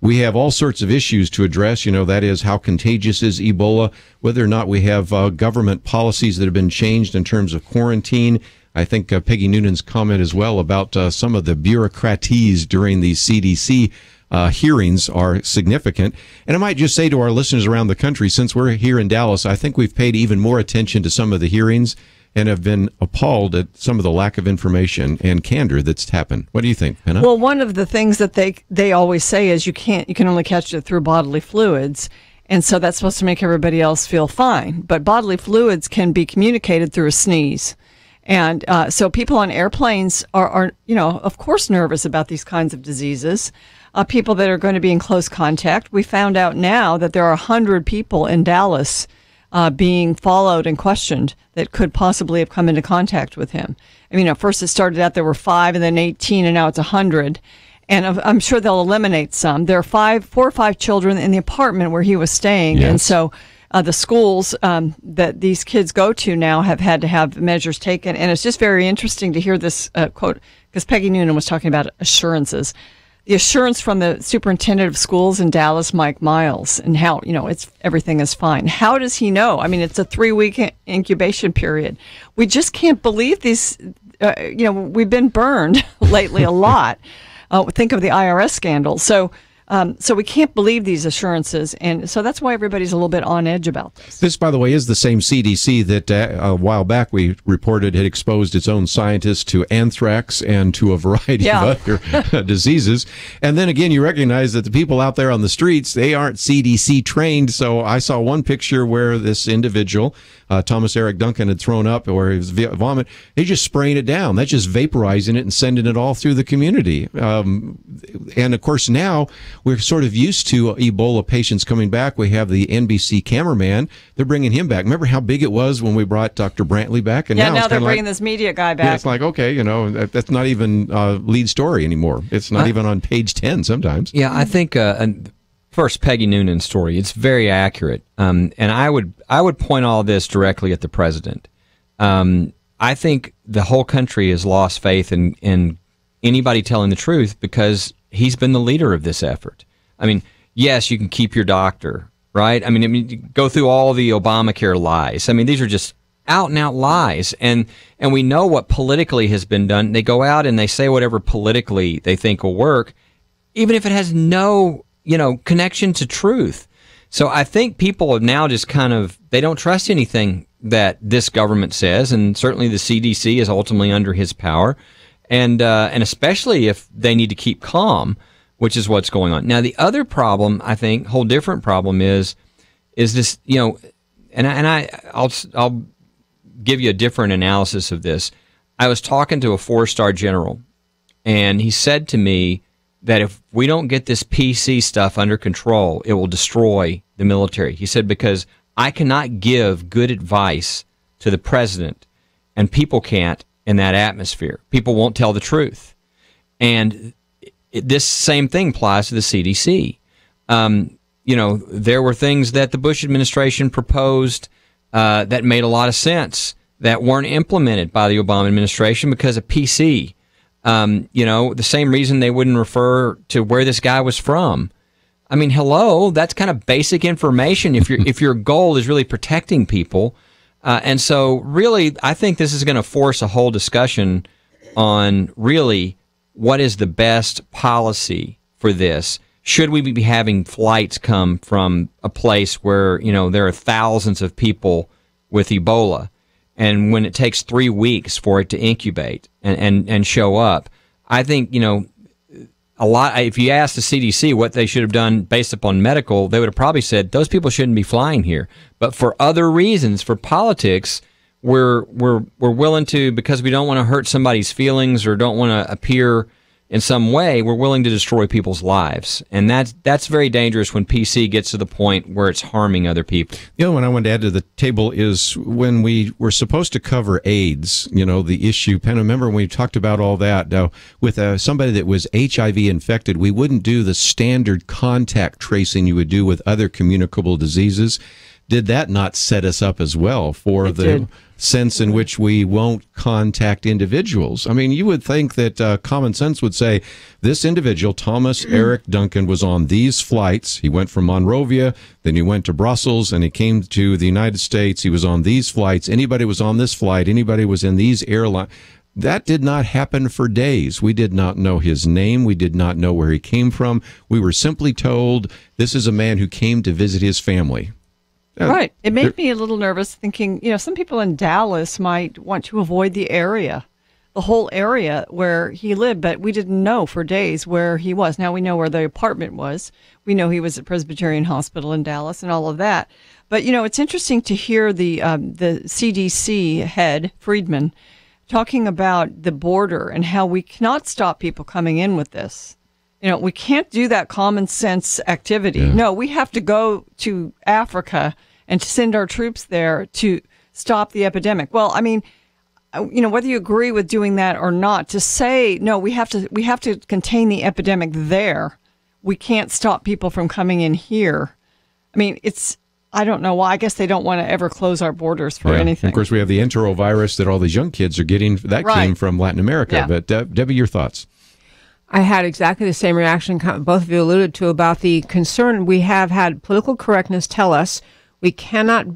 We have all sorts of issues to address. That is, how contagious is Ebola, whether or not we have government policies that have been changed in terms of quarantine. I think Peggy Noonan's comment as well about some of the bureaucraties during the CDC hearings are significant. And I might just say to our listeners around the country, since we're here in Dallas, I think we've paid even more attention to some of the hearings and have been appalled at some of the lack of information and candor that's happened. What do you think, Penna? Well, one of the things that they always say is you can only catch it through bodily fluids. And so that's supposed to make everybody else feel fine. But bodily fluids can be communicated through a sneeze. And so people on airplanes are, of course, nervous about these kinds of diseases. People that are going to be in close contact. We found out now that there are 100 people in Dallas being followed and questioned that could possibly have come into contact with him. I mean, at first it started out there were 5 and then 18, and now it's 100. And I'm sure they'll eliminate some. There are 4 or 5 children in the apartment where he was staying. Yes. And so the schools that these kids go to now have had to have measures taken. And it's just very interesting to hear this quote, because Peggy Noonan was talking about assurances. The assurance from the superintendent of schools in Dallas, Mike Miles, and how, everything is fine. How does he know? I mean, it's a 3-week incubation period. We just can't believe these, we've been burned lately a lot. Think of the IRS scandal. So we can't believe these assurances, and so that's why everybody's a little bit on edge about this. This, by the way, is the same CDC that a while back we reported had exposed its own scientists to anthrax and to a variety of other diseases. And then again, you recognize that the people out there on the streets, they aren't CDC trained. So I saw one picture where this individual, Thomas Eric Duncan, had thrown up where he was vomit. They just spraying it down. That's just vaporizing it and sending it all through the community. And of course now we're sort of used to Ebola patients coming back. We have the NBC cameraman. They're bringing him back. Remember how big it was when we brought Dr. Brantley back? And now they're bringing this media guy back. Yeah, it's like, okay, that's not even lead story anymore. It's not even on page 10 sometimes. Yeah, I think first, Peggy Noonan's story, it's very accurate. And I would point all this directly at the president. I think the whole country has lost faith in anybody telling the truth because he's been the leader of this effort. I mean, yes, you can keep your doctor, right? I mean, go through all the Obamacare lies. I mean, these are just out and out lies. And we know what politically has been done. They go out and they say whatever politically they think will work, even if it has no, connection to truth. So I think people have now just they don't trust anything that this government says, and certainly the CDC is ultimately under his power. And especially if they need to keep calm, which is what's going on. Now, the other problem, I think, whole different problem is this, I'll give you a different analysis of this. I was talking to a 4-star general, and he said to me that if we don't get this PC stuff under control, it will destroy the military. He said, because I cannot give good advice to the president, and people can't in that atmosphere. People won't tell the truth. And this same thing applies to the CDC. There were things that the Bush administration proposed that made a lot of sense that weren't implemented by the Obama administration because of PC. The same reason they wouldn't refer to where this guy was from. I mean, hello, that's kind of basic information if your goal is really protecting people. And so really, I think this is going to force a whole discussion on really what is the best policy for this. Should we be having flights come from a place where, there are thousands of people with Ebola, and when it takes 3 weeks for it to incubate and show up? I think, if you asked the CDC what they should have done based upon medical, they would have probably said those people shouldn't be flying here. But for other reasons, for politics, we're willing to, because we don't want to hurt somebody's feelings or don't want to appear in some way, we're willing to destroy people's lives. And that's very dangerous when PC gets to the point where it's harming other people. The other one I wanted to add to the table is when we were supposed to cover AIDS, the issue. Penna, remember when we talked about all that? With somebody that was HIV infected, we wouldn't do the standard contact tracing you would do with other communicable diseases. Did that not set us up as well for the sense in which we won't contact individuals? I mean, you would think that common sense would say this individual, Thomas Eric Duncan, was on these flights. He went from Monrovia, then he went to Brussels, and he came to the United States. He was on these flights. Anybody was on this flight. Anybody was in these airlines. That did not happen for days. We did not know his name. We did not know where he came from. We were simply told this is a man who came to visit his family. Right. It made me a little nervous thinking, some people in Dallas might want to avoid the whole area where he lived, but we didn't know for days where he was. Now we know where the apartment was. We know he was at Presbyterian Hospital in Dallas and all of that. But, it's interesting to hear the CDC head, Friedman, talking about the border and how we cannot stop people coming in with this. We can't do that common sense activity. Yeah. No, we have to go to Africa and to send our troops there to stop the epidemic. Well, I mean, whether you agree with doing that or not, to say, no, we have to contain the epidemic there. We can't stop people from coming in here. I mean, I don't know why. I guess they don't want to ever close our borders for anything. Of course, we have the enterovirus that all these young kids are getting. That came from Latin America. Yeah. But Debbie, your thoughts? I had exactly the same reaction both of you alluded to about the concern. We have had political correctness tell us we can't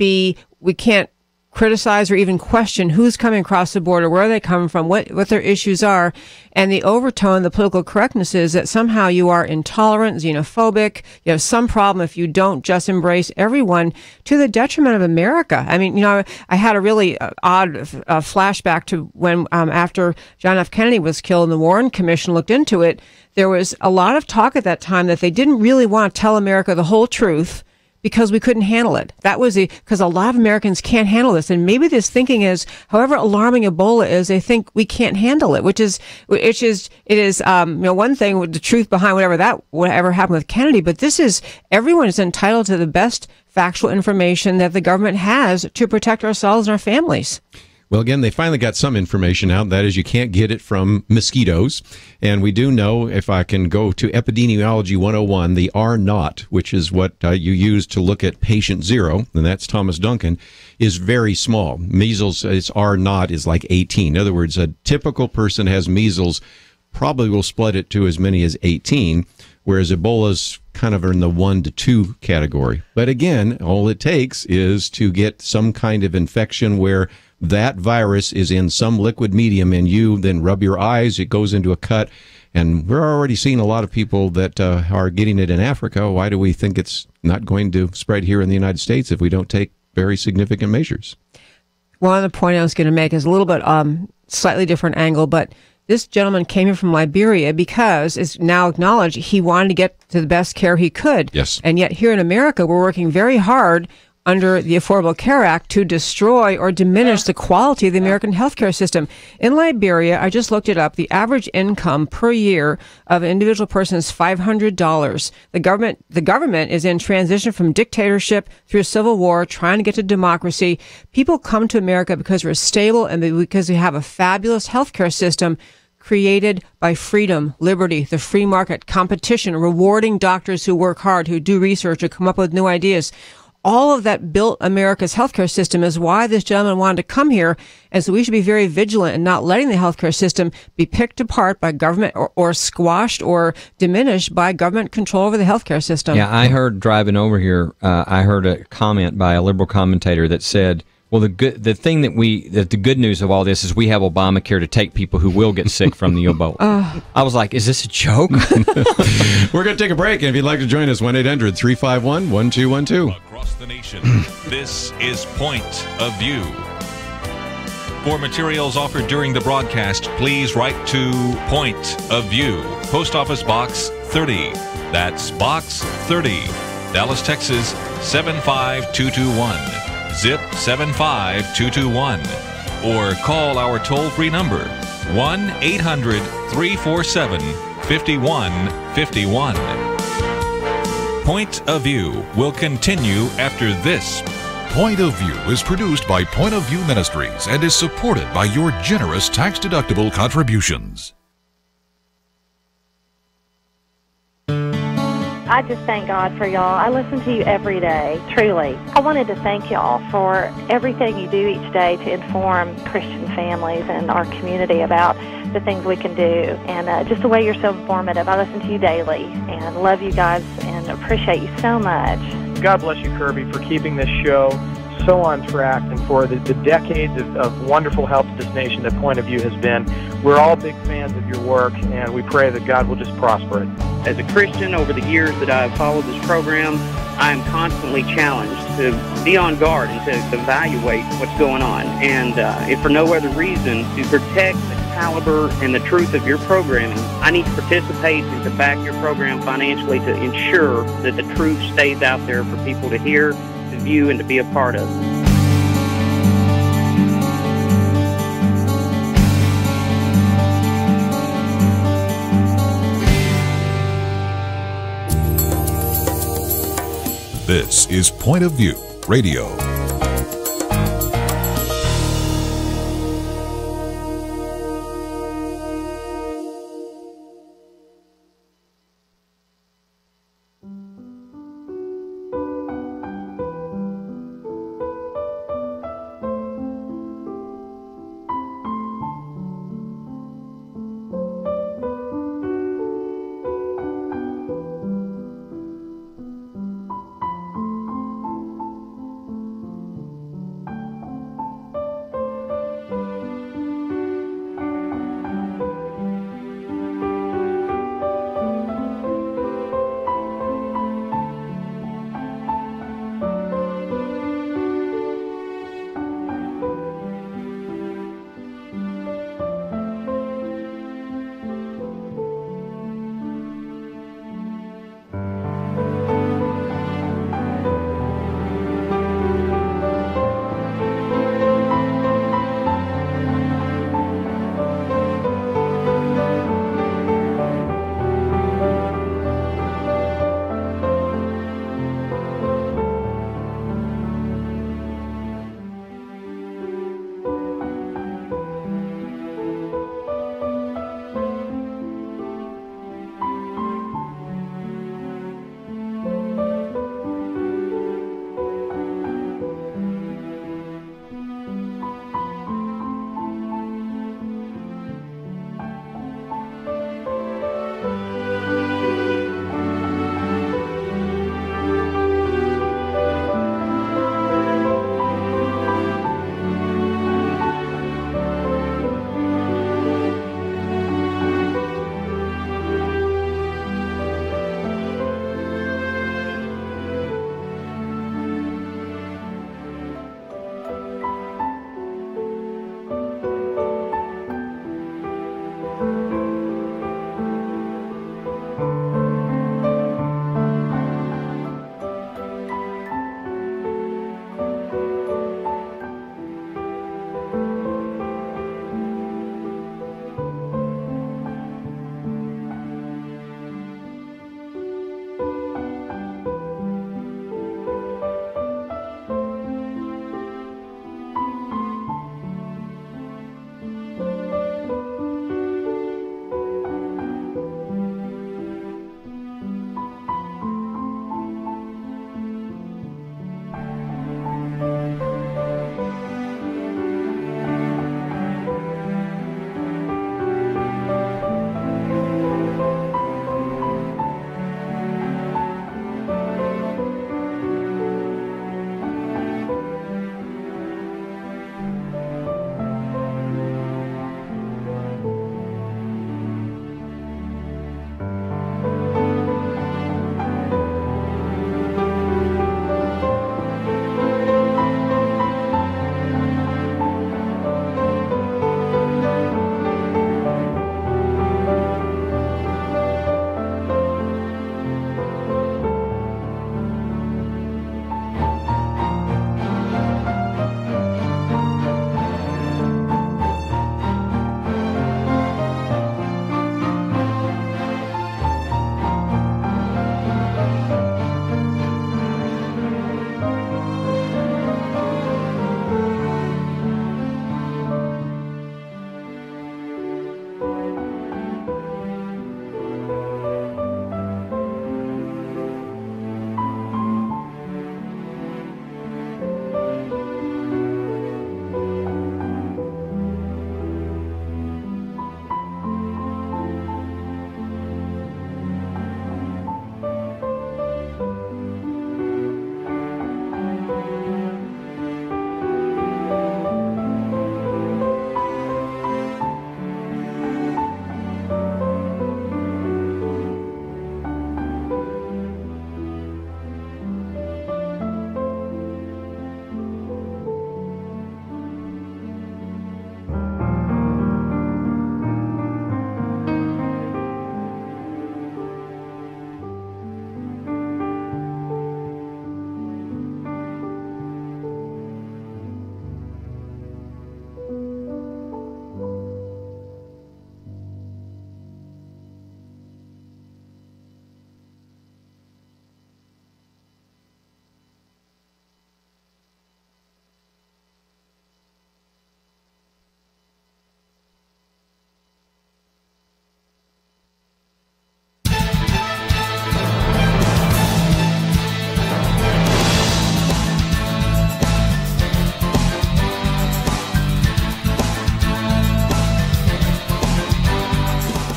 criticize or even question who's coming across the border, where they come from, what their issues are. And the overtone, the political correctness is that somehow you are intolerant, xenophobic, you have some problem if you don't just embrace everyone, to the detriment of America. I mean, I had a really odd flashback to when after John F. Kennedy was killed and the Warren Commission looked into it. There was a lot of talk at that time that they didn't really want to tell America the whole truth, because we couldn't handle it. That was because a lot of Americans can't handle this. And maybe this thinking is, however alarming Ebola is, they think we can't handle it, it is one thing with the truth behind whatever happened with Kennedy, but everyone is entitled to the best factual information that the government has to protect ourselves and our families. Well, again, they finally got some information out. That is, you can't get it from mosquitoes. And we do know, if I can go to Epidemiology 101, the R0, which is what you use to look at patient 0, and that's Thomas Duncan, is very small. Measles, its R0 is like 18. In other words, a typical person has measles probably will split it to as many as 18, whereas Ebola's kind of in the 1 to 2 category. But again, all it takes is to get some kind of infection where that virus is in some liquid medium and you then rub your eyes, it goes into a cut. And we're already seeing a lot of people that are getting it in Africa. Why do we think it's not going to spread here in the United States if we don't take very significant measures? One other point I was going to make is a little bit slightly different angle, but this gentleman came here from Liberia because it's now acknowledged he wanted to get to the best care he could. Yes. And yet here in America, we're working very hard under the Affordable Care Act to destroy or diminish the quality of the American healthcare system. In Liberia, I just looked it up, the average income per year of an individual person is $500. The government is in transition from dictatorship through civil war, trying to get to democracy. People come to America because we're stable and because we have a fabulous healthcare system created by freedom, liberty, the free market, competition, rewarding doctors who work hard, who do research, who come up with new ideas. All of that built America's healthcare system is why this gentleman wanted to come here. And so we should be very vigilant in not letting the healthcare system be picked apart by government or squashed or diminished by government control over the healthcare system. Yeah, I heard driving over here, I heard a comment by a liberal commentator that said, well, the good news of all this is we have Obamacare to take people who will get sick from the Ebola. I was like, is this a joke? We're going to take a break, and if you'd like to join us, 1-800-351-1212. Across the nation, this is Point of View. For materials offered during the broadcast, please write to Point of View, Post Office Box 30. That's Box 30, Dallas, Texas 75221. Zip 75221. Or call our toll-free number 1-800-347-5151. Point of View will continue after this. Point of View is produced by Point of View Ministries and is supported by your generous tax-deductible contributions. I just thank God for y'all. I listen to you every day, truly. I wanted to thank y'all for everything you do each day to inform Christian families and our community about the things we can do, and just the way you're so informative. I listen to you daily and love you guys and appreciate you so much. God bless you, Kerby, for keeping this show so on track and for the decades of wonderful help to this nation that Point of View has been. We're all big fans of your work, and we pray that God will just prosper it. As a Christian, over the years that I've followed this program, I am constantly challenged to be on guard and to evaluate what's going on. And if for no other reason, to protect the caliber and the truth of your programming, I need to participate and to back your program financially to ensure that the truth stays out there for people to hear, to view, and to be a part of. This is Point of View Radio.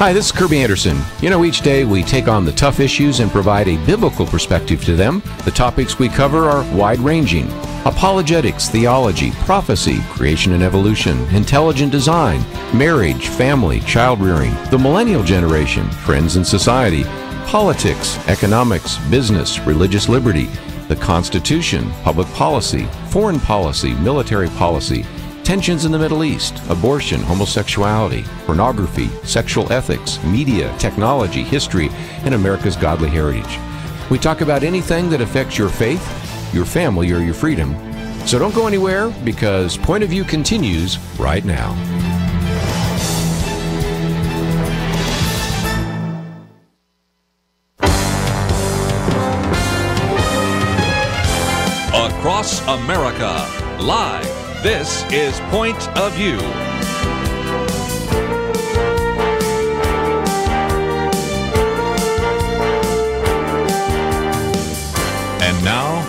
Hi, this is Kerby Anderson. You know, each day we take on the tough issues and provide a biblical perspective to them. The topics we cover are wide-ranging. Apologetics, theology, prophecy, creation and evolution, intelligent design, marriage, family, child-rearing, the millennial generation, trends in society, politics, economics, business, religious liberty, the Constitution, public policy, foreign policy, military policy, tensions in the Middle East, abortion, homosexuality, pornography, sexual ethics, media, technology, history, and America's godly heritage. We talk about anything that affects your faith, your family, or your freedom. So don't go anywhere, because Point of View continues right now. Across America, live. This is Point of View. And now,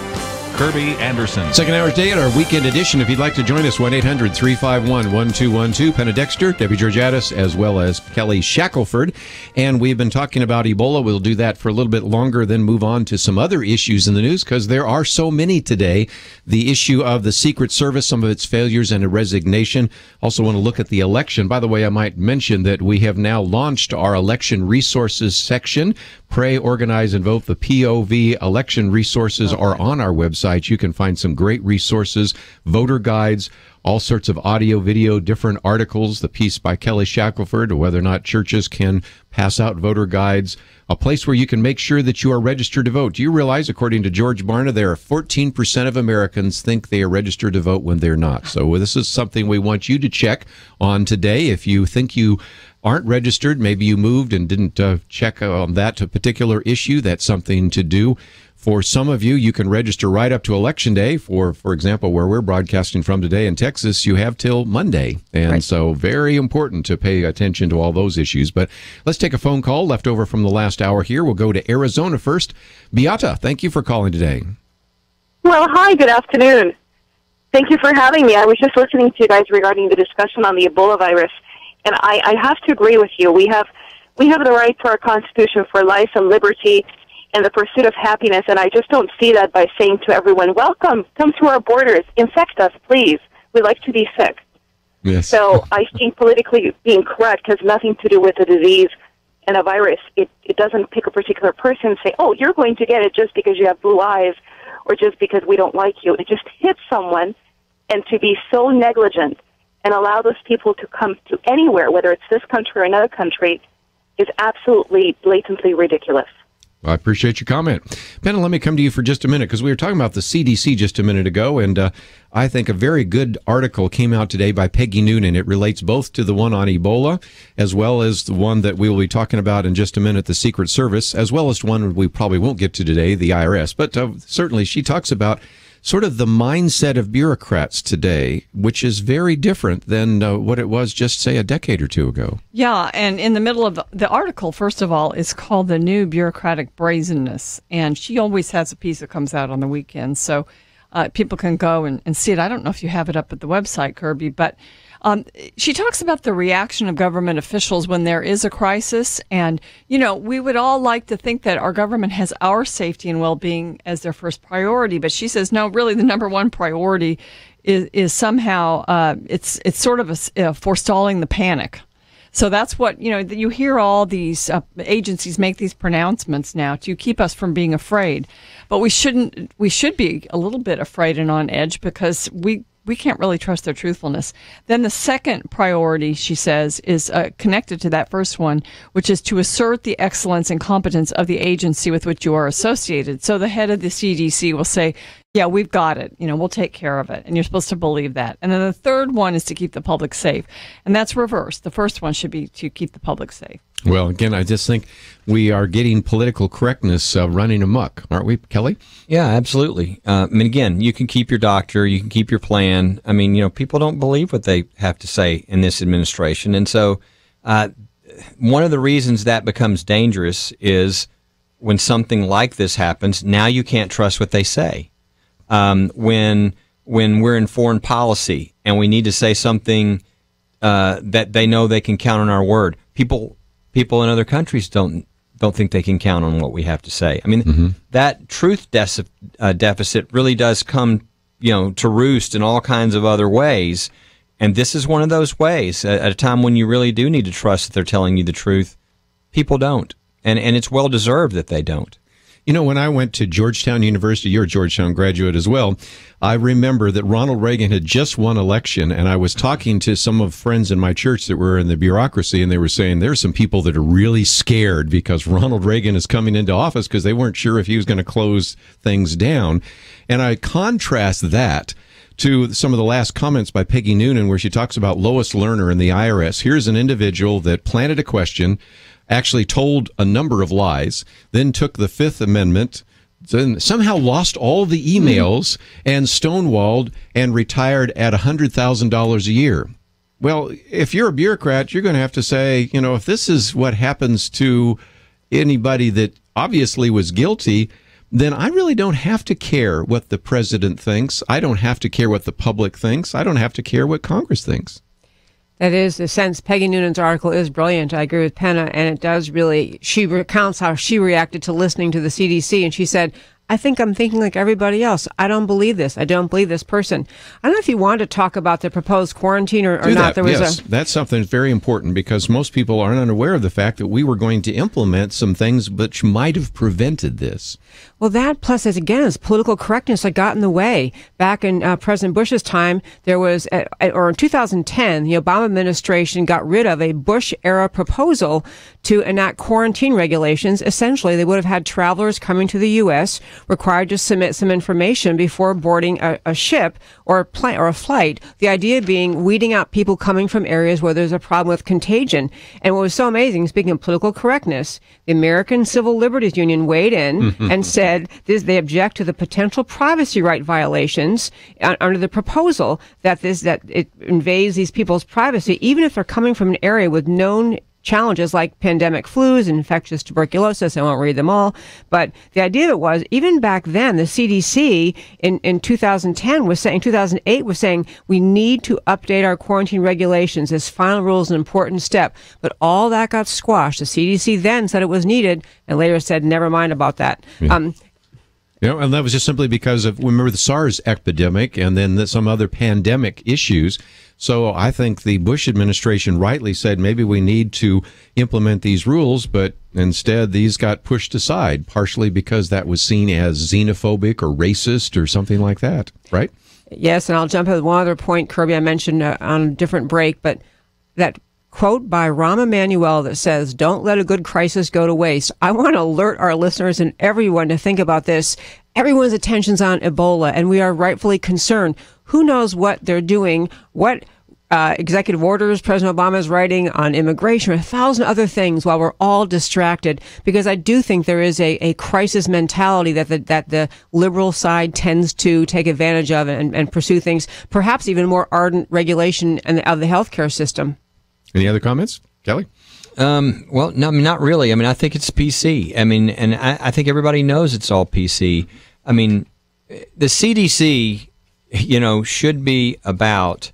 Kerby Anderson. Second hour today at our weekend edition. If you'd like to join us, 1-800-351-1212. Penna Dexter, Debbie Georgatos, as well as Kelly Shackelford. And we've been talking about Ebola. We'll do that for a little bit longer, then move on to some other issues in the news, because there are so many today. The issue of the Secret Service, some of its failures and a resignation. Also want to look at the election. By the way, I might mention that we have now launched our election resources section. Pray, organize, and vote. The POV election resources are on our website. You can find some great resources, voter guides, all sorts of audio, video, different articles, the piece by Kelly Shackelford, whether or not churches can pass out voter guides, a place where you can make sure that you are registered to vote. Do you realize, according to George Barna, there are 14% of Americans think they are registered to vote when they're not. So this is something we want you to check on today. If you think you aren't registered, maybe you moved and didn't check on that particular issue, that's something to do. For some of you, you can register right up to Election Day. For example, where we're broadcasting from today in Texas, you have till Monday. And so very important to pay attention to all those issues. But let's take a phone call left over from the last hour here. We'll go to Arizona first. Beata, thank you for calling today. Well, hi, good afternoon. Thank you for having me. I was just listening to you guys regarding the discussion on the Ebola virus. And I have to agree with you. We have the right to our Constitution for life and liberty and the pursuit of happiness, and I just don't see that by saying to everyone, welcome, come to our borders, infect us, please. We like to be sick. Yes. So I think politically being correct has nothing to do with the disease and a virus. It doesn't pick a particular person and say, oh, you're going to get it just because you have blue eyes or just because we don't like you. It just hits someone, and to be so negligent and allow those people to come to anywhere, whether it's this country or another country, is absolutely blatantly ridiculous. I appreciate your comment. Penna, let me come to you for just a minute, because we were talking about the CDC just a minute ago, and I think a very good article came out today by Peggy Noonan. It relates both to the one on Ebola, as well as the one that we will be talking about in just a minute, the Secret Service, as well as one we probably won't get to today, the IRS. But certainly she talks about sort of the mindset of bureaucrats today, which is very different than what it was just, say, a decade or two ago. Yeah, and in the middle of the article, first of all, is called The New Bureaucratic Brazenness, and she always has a piece that comes out on the weekend, so people can go and see it. I don't know if you have it up at the website, Kerby, but she talks about the reaction of government officials when there is a crisis. And, you know, we would all like to think that our government has our safety and well-being as their first priority. But she says, no, really, the number one priority is somehow it's sort of forestalling the panic. So that's what, you know, you hear all these agencies make these pronouncements now to keep us from being afraid. But we should be a little bit afraid and on edge, because we can't really trust their truthfulness. Then the second priority, she says, is connected to that first one, which is to assert the excellence and competence of the agency with which you are associated. So the head of the CDC will say, yeah, we've got it. You know, we'll take care of it. And you're supposed to believe that. And then the third one is to keep the public safe. And that's reversed. The first one should be to keep the public safe. Well, again, I just think we are getting political correctness running amok, aren't we, Kelly? Yeah, absolutely. I mean, again, you can keep your doctor, you can keep your plan. I mean, you know, people don't believe what they have to say in this administration. And so one of the reasons that becomes dangerous is when something like this happens, now you can't trust what they say. When we're in foreign policy and we need to say something that they know they can count on our word, people people in other countries don't think they can count on what we have to say. I mean, that truth deficit really does come, to roost in all kinds of other ways. And this is one of those ways. At a time when you really do need to trust that they're telling you the truth, people don't. And it's well deserved that they don't. When I went to Georgetown University, you're a Georgetown graduate as well, I remember that Ronald Reagan had just won election, and I was talking to some of friends in my church that were in the bureaucracy, and they were saying there's some people that are really scared because Ronald Reagan is coming into office because they weren't sure if he was going to close things down. And I contrast that to some of the last comments by Peggy Noonan where she talks about Lois Lerner and the IRS. Here's an individual that planted a question, actually told a number of lies, then took the Fifth Amendment, then somehow lost all the emails and stonewalled and retired at $100,000 a year. Well, if you're a bureaucrat, you're going to have to say, if this is what happens to anybody that obviously was guilty, then I really don't have to care what the president thinks. I don't have to care what the public thinks. I don't have to care what Congress thinks. That is the sense. Peggy Noonan's article is brilliant. I agree with Penna, and it does really, she recounts how she reacted to listening to the CDC, and she said, I think I'm thinking like everybody else. I don't believe this. I don't believe this person. I don't know if you want to talk about the proposed quarantine or not. Yes, that's something that's very important because most people aren't unaware of the fact that we were going to implement some things which might have prevented this. Well, that plus, as political correctness that got in the way. Back in President Bush's time, there was, or in 2010, the Obama administration got rid of a Bush-era proposal to enact quarantine regulations. Essentially, they would have had travelers coming to the U.S. required to submit some information before boarding a ship or a flight. The idea being weeding out people coming from areas where there's a problem with contagion. And what was so amazing, speaking of political correctness, the American Civil Liberties Union weighed in and said they object to the potential privacy right violations under the proposal that it invades these people's privacy, even if they're coming from an area with known challenges like pandemic flus, infectious tuberculosis. I won't read them all. But the idea of it was, even back then, the CDC in 2008 was saying we need to update our quarantine regulations. This final rule is an important step. But all that got squashed. The CDC then said it was needed and later said, never mind about that. Yeah. And that was just simply because of, remember the SARS epidemic and then some other pandemic issues. So I think the Bush administration rightly said maybe we need to implement these rules, but instead these got pushed aside, partially because that was seen as xenophobic or racist or something like that, right? Yes, and I'll jump at one other point, Kerby, I mentioned on a different break, but that quote by Rahm Emanuel that says, don't let a good crisis go to waste. I want to alert our listeners and everyone to think about this. Everyone's attention's on Ebola, and we are rightfully concerned. Who knows what they're doing, what executive orders President Obama is writing on immigration, or 1,000 other things while we're all distracted. Because I do think there is a crisis mentality that the liberal side tends to take advantage of and pursue things, perhaps even more ardent regulation of the healthcare system. Any other comments, Kelly? Well, no, not really. I mean, I think it's PC. I mean, and I think everybody knows it's all PC. I mean, the CDC, should be about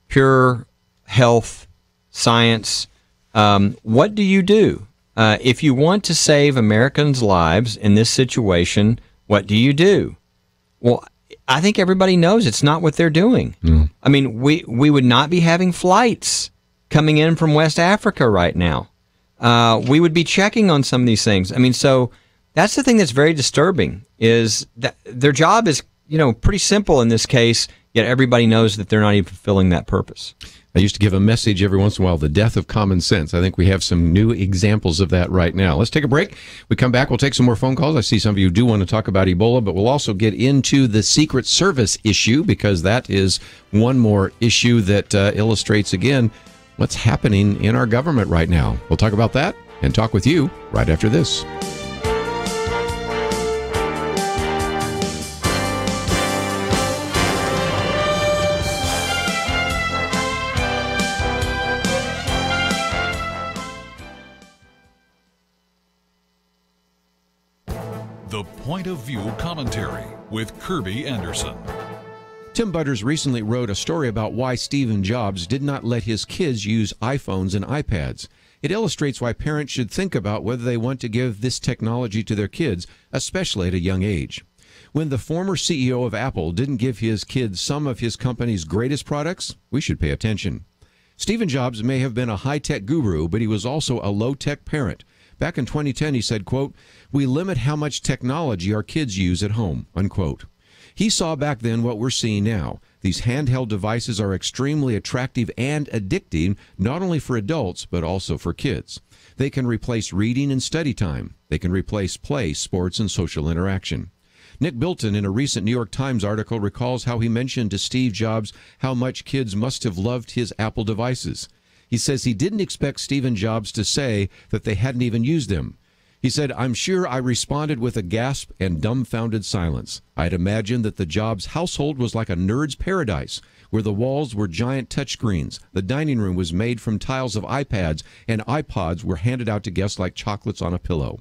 pure health, science. What do you do? If you want to save Americans' lives in this situation, what do you do? Well, I think everybody knows it's not what they're doing. I mean, we would not be having flights coming in from West Africa right now. We would be checking on some of these things. I mean, so that's the thing that's very disturbing is that their job is, pretty simple in this case, yet everybody knows that they're not even fulfilling that purpose. I used to give a message every once in a while, the death of common sense. I think we have some new examples of that right now. Let's take a break. We come back, we'll take some more phone calls. I see some of you do want to talk about Ebola, but we'll also get into the Secret Service issue because that is one more issue that illustrates, again, what's happening in our government right now. We'll talk about that and talk with you right after this. The Point of View Commentary with Kerby Anderson. Tim Butters recently wrote a story about why Stephen Jobs did not let his kids use iPhones and iPads. It illustrates why parents should think about whether they want to give this technology to their kids, especially at a young age. When the former CEO of Apple didn't give his kids some of his company's greatest products, we should pay attention. Stephen Jobs may have been a high-tech guru, but he was also a low-tech parent. Back in 2010, he said, quote, "We limit how much technology our kids use at home," unquote. He saw back then what we're seeing now. These handheld devices are extremely attractive and addicting, not only for adults, but also for kids. They can replace reading and study time. They can replace play, sports, and social interaction. Nick Bilton, in a recent New York Times article, recalls how he mentioned to Steve Jobs how much kids must have loved his Apple devices. He says he didn't expect Stephen Jobs to say that they hadn't even used them. He said, "I'm sure I responded with a gasp and dumbfounded silence. I'd imagined that the Jobs household was like a nerd's paradise, where the walls were giant touchscreens, the dining room was made from tiles of iPads, and iPods were handed out to guests like chocolates on a pillow."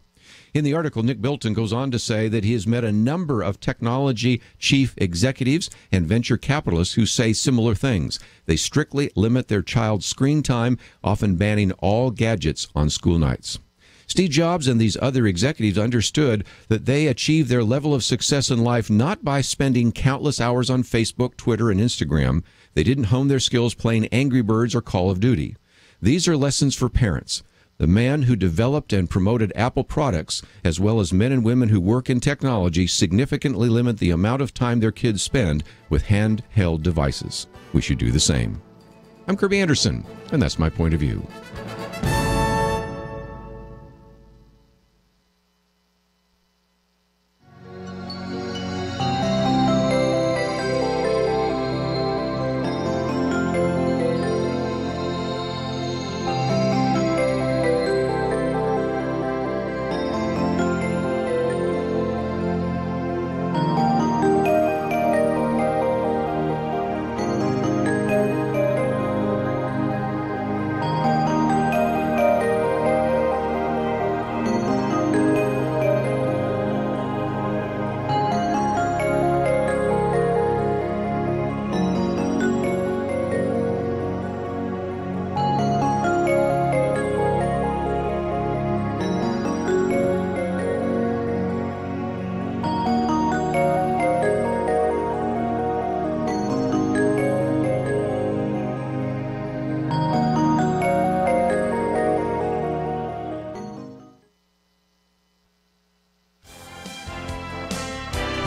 In the article, Nick Bilton goes on to say that he has met a number of technology chief executives and venture capitalists who say similar things. They strictly limit their child's screen time, often banning all gadgets on school nights. Steve Jobs and these other executives understood that they achieved their level of success in life not by spending countless hours on Facebook, Twitter, and Instagram. They didn't hone their skills playing Angry Birds or Call of Duty. These are lessons for parents. The man who developed and promoted Apple products, as well as men and women who work in technology, significantly limit the amount of time their kids spend with handheld devices. We should do the same. I'm Kerby Anderson, and that's my point of view.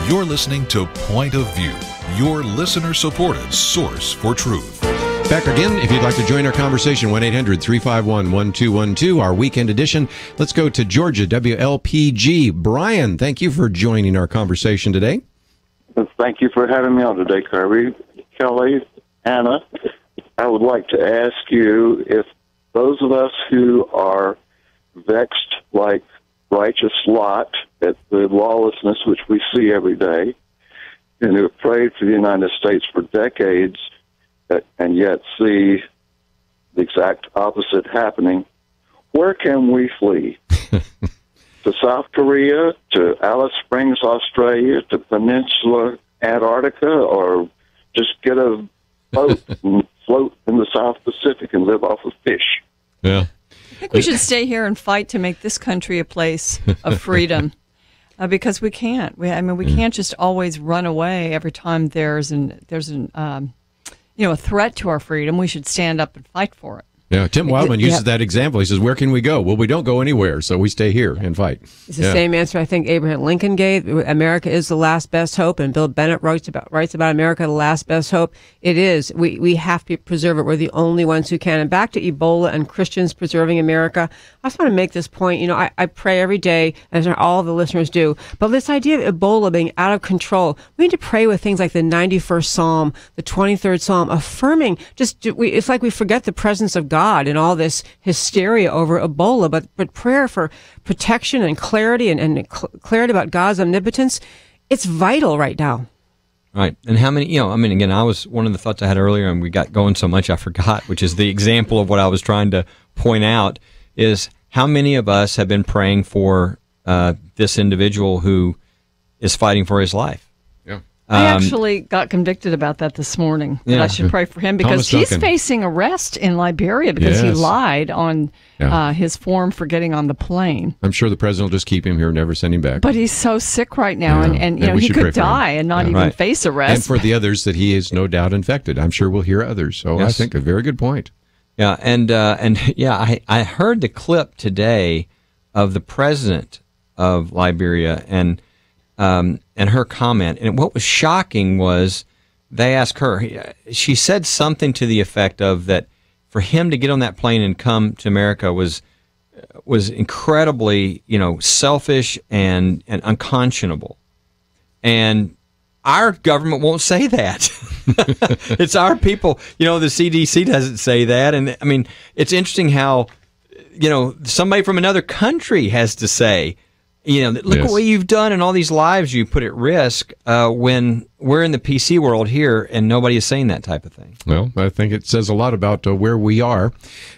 You're listening to Point of View, your listener-supported source for truth. Back again. If you'd like to join our conversation, 1-800-351-1212, our weekend edition. Let's go to Georgia, WLPG. Brian, thank you for joining our conversation today. Thank you for having me on today, Kerby. Kelly, Anna, I would like to ask you if those of us who are vexed like righteous Lot at the lawlessness which we see every day, and who have prayed for the United States for decades, and yet see the exact opposite happening, where can we flee? To South Korea, to Alice Springs, Australia, to Peninsula Antarctica, or just get a boat and float in the South Pacific and live off of fish? Yeah. I think we should stay here and fight to make this country a place of freedom, because we can't. We can't just always run away every time there's a threat to our freedom. We should stand up and fight for it. Yeah, Tim Wildman uses that example. He says, where can we go? Well, we don't go anywhere, so we stay here and fight. It's the same answer I think Abraham Lincoln gave. America is the last best hope, and Bill Bennett writes about America, the last best hope. It is. We have to preserve it. We're the only ones who can. And back to Ebola and Christians preserving America, I just want to make this point. I pray every day, as all the listeners do, but this idea of Ebola being out of control, we need to pray with things like the 91st Psalm, the 23rd Psalm, affirming, it's like we forget the presence of God in all this hysteria over Ebola, but prayer for protection and clarity and clarity about God's omnipotence, it's vital right now. Right. And how many, again, I was, one of the thoughts I had earlier, and we got going so much I forgot, which is the example of what I was trying to point out, is how many of us have been praying for this individual who is fighting for his life. Yeah. I actually got convicted about that this morning. That I should pray for him because he's facing arrest in Liberia because he lied on his form for getting on the plane. I'm sure the president will just keep him here and never send him back. But he's so sick right now, and you know he could die and not even face arrest. And for the others that he is no doubt infected. I'm sure we'll hear others. So I think a very good point. Yeah, and I heard the clip today of the president of Liberia and her comment. And what was shocking was they asked her, she said something to the effect of that for him to get on that plane and come to America was incredibly, selfish and unconscionable. And our government won't say that. It's our people. The CDC doesn't say that. And I mean, it's interesting how, somebody from another country has to say, look at what you've done and all these lives you put at risk when we're in the PC world here and nobody is saying that type of thing. Well, I think it says a lot about where we are.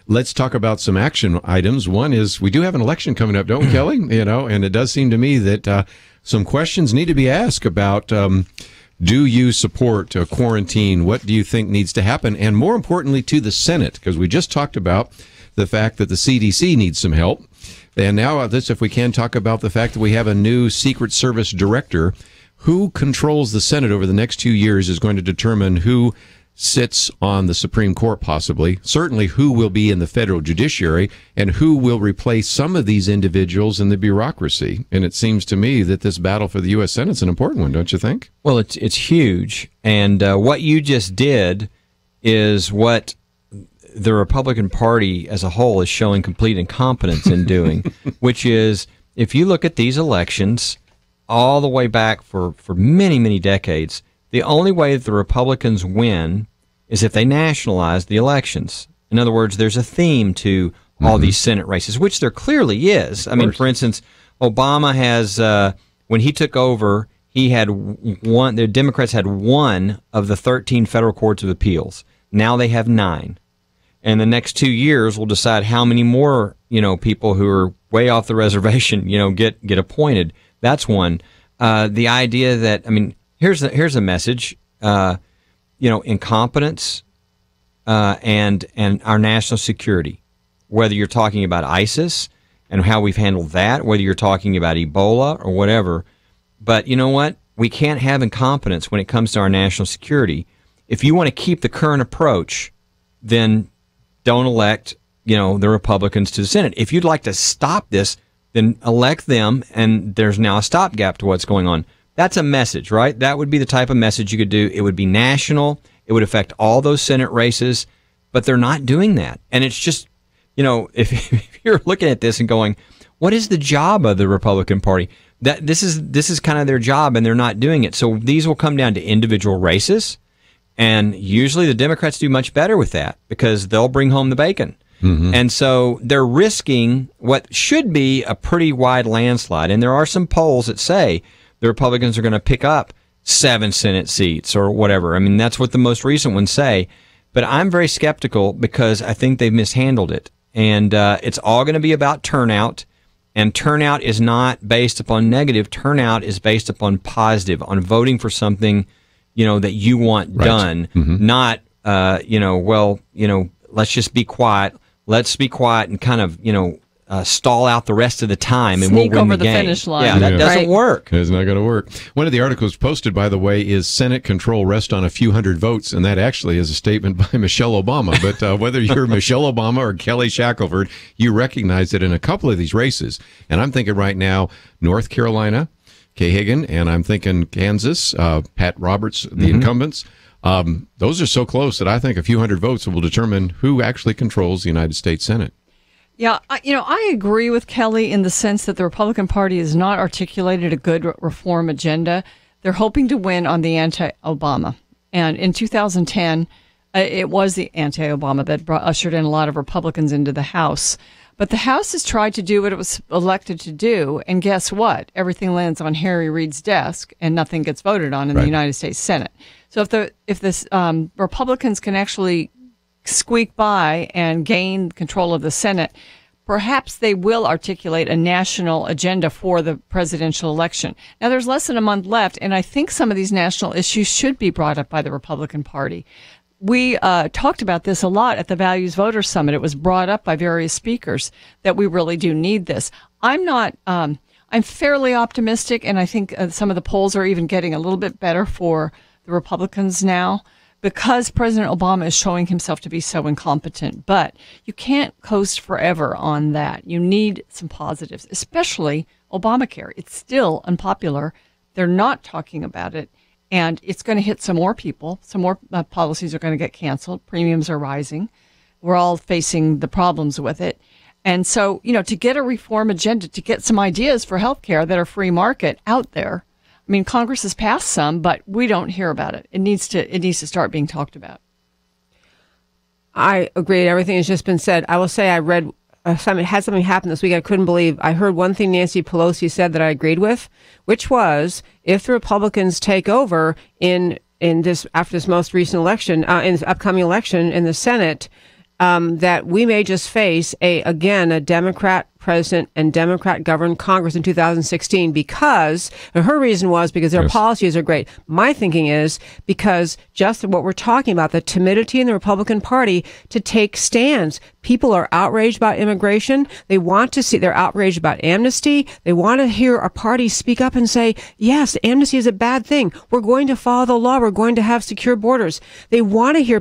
Let's talk about some action items. One is we do have an election coming up, don't we, Kelly? And it does seem to me that some questions need to be asked about do you support quarantine? What do you think needs to happen? And more importantly, to the Senate, because we just talked about the fact that the CDC needs some help. And now if we can talk about the fact that we have a new Secret Service director. Who controls the Senate over the next 2 years is going to determine who sits on the Supreme Court, possibly, certainly who will be in the federal judiciary, and who will replace some of these individuals in the bureaucracy. And it seems to me that this battle for the U.S. Senate is an important one, don't you think? Well, it's huge. And what you just did is what the Republican Party as a whole is showing complete incompetence in doing, which is, if you look at these elections all the way back for many, many decades, the only way that the Republicans win is if they nationalize the elections. In other words, there's a theme to all these Senate races, which there clearly is. I mean, for instance, Obama has, when he took over, he had the Democrats had one of the 13 federal courts of appeals. Now they have 9. And the next 2 years will decide how many more, people who are way off the reservation, get appointed. That's one. The idea that, here's a message, incompetence and our national security, whether you're talking about ISIS and how we've handled that, whether you're talking about Ebola or whatever. But you know what? We can't have incompetence when it comes to our national security. If you want to keep the current approach, then don't elect, the Republicans to the Senate. If you'd like to stop this, then elect them, and there's now a stopgap to what's going on. That's a message, right? That would be the type of message you could do. It would be national. It would affect all those Senate races, but they're not doing that. And it's just, if you're looking at this and going, what is the job of the Republican Party? That this is kind of their job, and they're not doing it. So these will come down to individual races. And usually the Democrats do much better with that because they'll bring home the bacon. And so they're risking what should be a pretty wide landslide. And there are some polls that say the Republicans are going to pick up 7 Senate seats or whatever. That's what the most recent ones say. But I'm very skeptical because I think they've mishandled it. And it's all going to be about turnout. And turnout is not based upon negative. Turnout is based upon positive, on voting for something that you want done, not, let's just be quiet. Let's be quiet and kind of, stall out the rest of the time and sneak we'll win over the game. Finish line. Yeah, that doesn't work. It's not going to work. One of the articles posted, by the way, is Senate control rests on a few hundred votes, and that actually is a statement by Michelle Obama. But whether you're Michelle Obama or Kelly Shackelford, you recognize that in a couple of these races, and I'm thinking right now, North Carolina, Kay Hagan, and I'm thinking Kansas, Pat Roberts, the incumbents. Those are so close that I think a few hundred votes will determine who actually controls the United States Senate. Yeah, I agree with Kelly in the sense that the Republican Party has not articulated a good reform agenda. They're hoping to win on the anti-Obama. And in 2010, it was the anti-Obama that ushered in a lot of Republicans into the House. But the House has tried to do what it was elected to do, and guess what? Everything lands on Harry Reid's desk, and nothing gets voted on in the United States Senate. So if the Republicans can actually squeak by and gain control of the Senate, perhaps they will articulate a national agenda for the presidential election. Now, there's less than a month left, and I think some of these national issues should be brought up by the Republican Party. We talked about this a lot at the Values Voters Summit. It was brought up by various speakers that we really do need this. I'm fairly optimistic, and I think some of the polls are even getting a little bit better for the Republicans now because President Obama is showing himself to be so incompetent. But you can't coast forever on that. You need some positives, especially Obamacare. It's still unpopular. They're not talking about it. And it's going to hit some more people. Some more policies are going to get canceled. Premiums are rising. We're all facing the problems with it. And so, to get a reform agenda, to get some ideas for health care that are free market out there. I mean, Congress has passed some, but we don't hear about it. It needs to start being talked about. I agree. Everything has just been said. I will say I read something happen this week I couldn't believe. I heard one thing Nancy Pelosi said that I agreed with, which was if the Republicans take over in this after this most recent election, in this upcoming election in the Senate, that we may just face a Democrat president and Democrat governed Congress in 2016 because her reason was because their policies are great. My thinking is because just what we're talking about, the timidity in the Republican Party to take stands. People are outraged about immigration. They're outraged about amnesty. They want to hear a party speak up and say, yes, amnesty is a bad thing. We're going to follow the law. We're going to have secure borders. They want to hear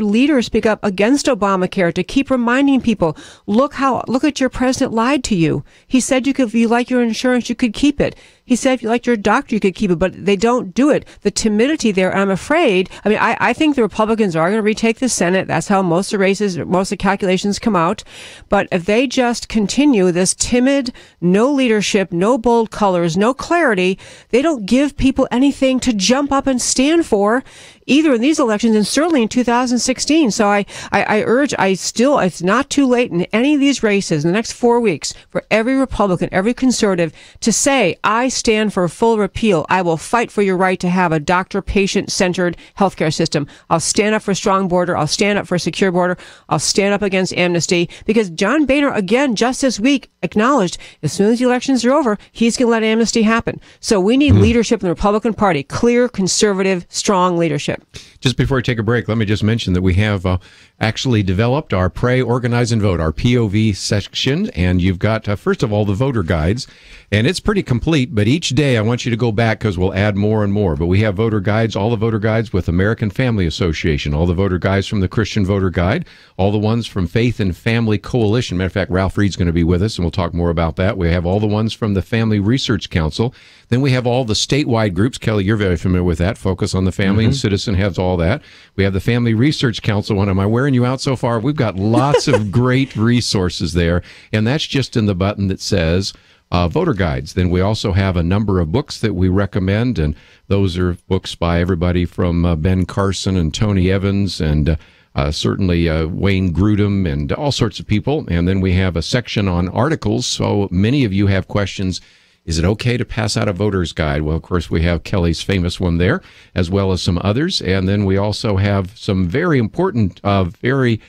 leaders speak up against Obamacare to keep reminding people, look at your president lied to you. He said if you like your insurance, you could keep it. He said if you liked your doctor, you could keep it, but they don't do it. The timidity there, I'm afraid, I think the Republicans are going to retake the Senate. That's how most of the calculations come out. But if they just continue this timid, no leadership, no bold colors, no clarity, they don't give people anything to jump up and stand for, either in these elections and certainly in 2016. So I urge, it's not too late in any of these races in the next 4 weeks for every Republican, every conservative to say, I stand for full repeal. I will fight for your right to have a doctor-patient centered healthcare system. I'll stand up for a strong border. I'll stand up for a secure border. I'll stand up against amnesty because John Boehner, again, just this week acknowledged as soon as the elections are over, he's going to let amnesty happen. So we need leadership in the Republican Party, clear, conservative, strong leadership. Just before I take a break, let me just mention that we have actually developed our Pray, Organize, and Vote, our POV section, and you've got, first of all, the voter guides, and it's pretty complete, but each day I want you to go back because we'll add more and more. But we have voter guides, all the voter guides with American Family Association, all the voter guides from the Christian Voter Guide, all the ones from Faith and Family Coalition. Matter of fact, Ralph Reed's going to be with us, and we'll talk more about that. We have all the ones from the Family Research Council. Then we have all the statewide groups. Kelly, you're very familiar with that. Focus on the Family, and Citizen has all that. We have the Family Research Council one. Am I wearing you out so far? We've got lots of great resources there, and that's just in the button that says voter guides. Then we also have a number of books that we recommend, and those are books by everybody from Ben Carson and Tony Evans and certainly Wayne Grudem and all sorts of people. And then we have a section on articles. So many of you have questions. Is it okay to pass out a voter's guide? Well, of course, we have Kelly's famous one there, as well as some others. And then we also have some very important, very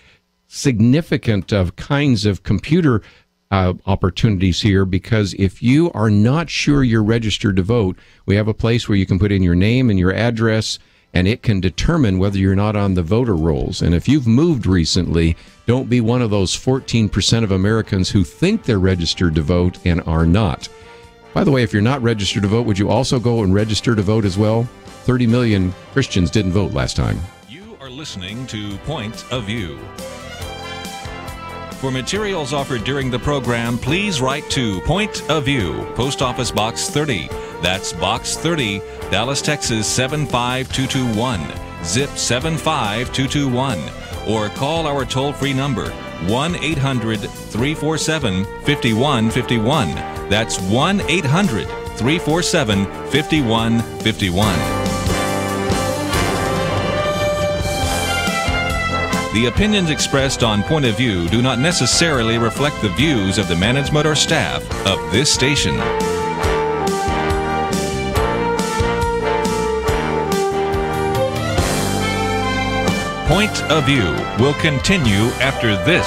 significant kinds of computer opportunities here, because if you are not sure you're registered to vote, we have a place where you can put in your name and your address, and it can determine whether you're not on the voter rolls. And if you've moved recently, don't be one of those 14% of Americans who think they're registered to vote and are not. By the way, if you're not registered to vote, would you also go and register to vote as well? 30 million Christians didn't vote last time. You are listening to Point of View. For materials offered during the program, please write to Point of View, Post Office Box 30. That's Box 30, Dallas, Texas 75221, zip 75221. Or call our toll-free number, 1-800-347-5151. That's 1-800-347-5151. The opinions expressed on Point of View do not necessarily reflect the views of the management or staff of this station. Point of View will continue after this.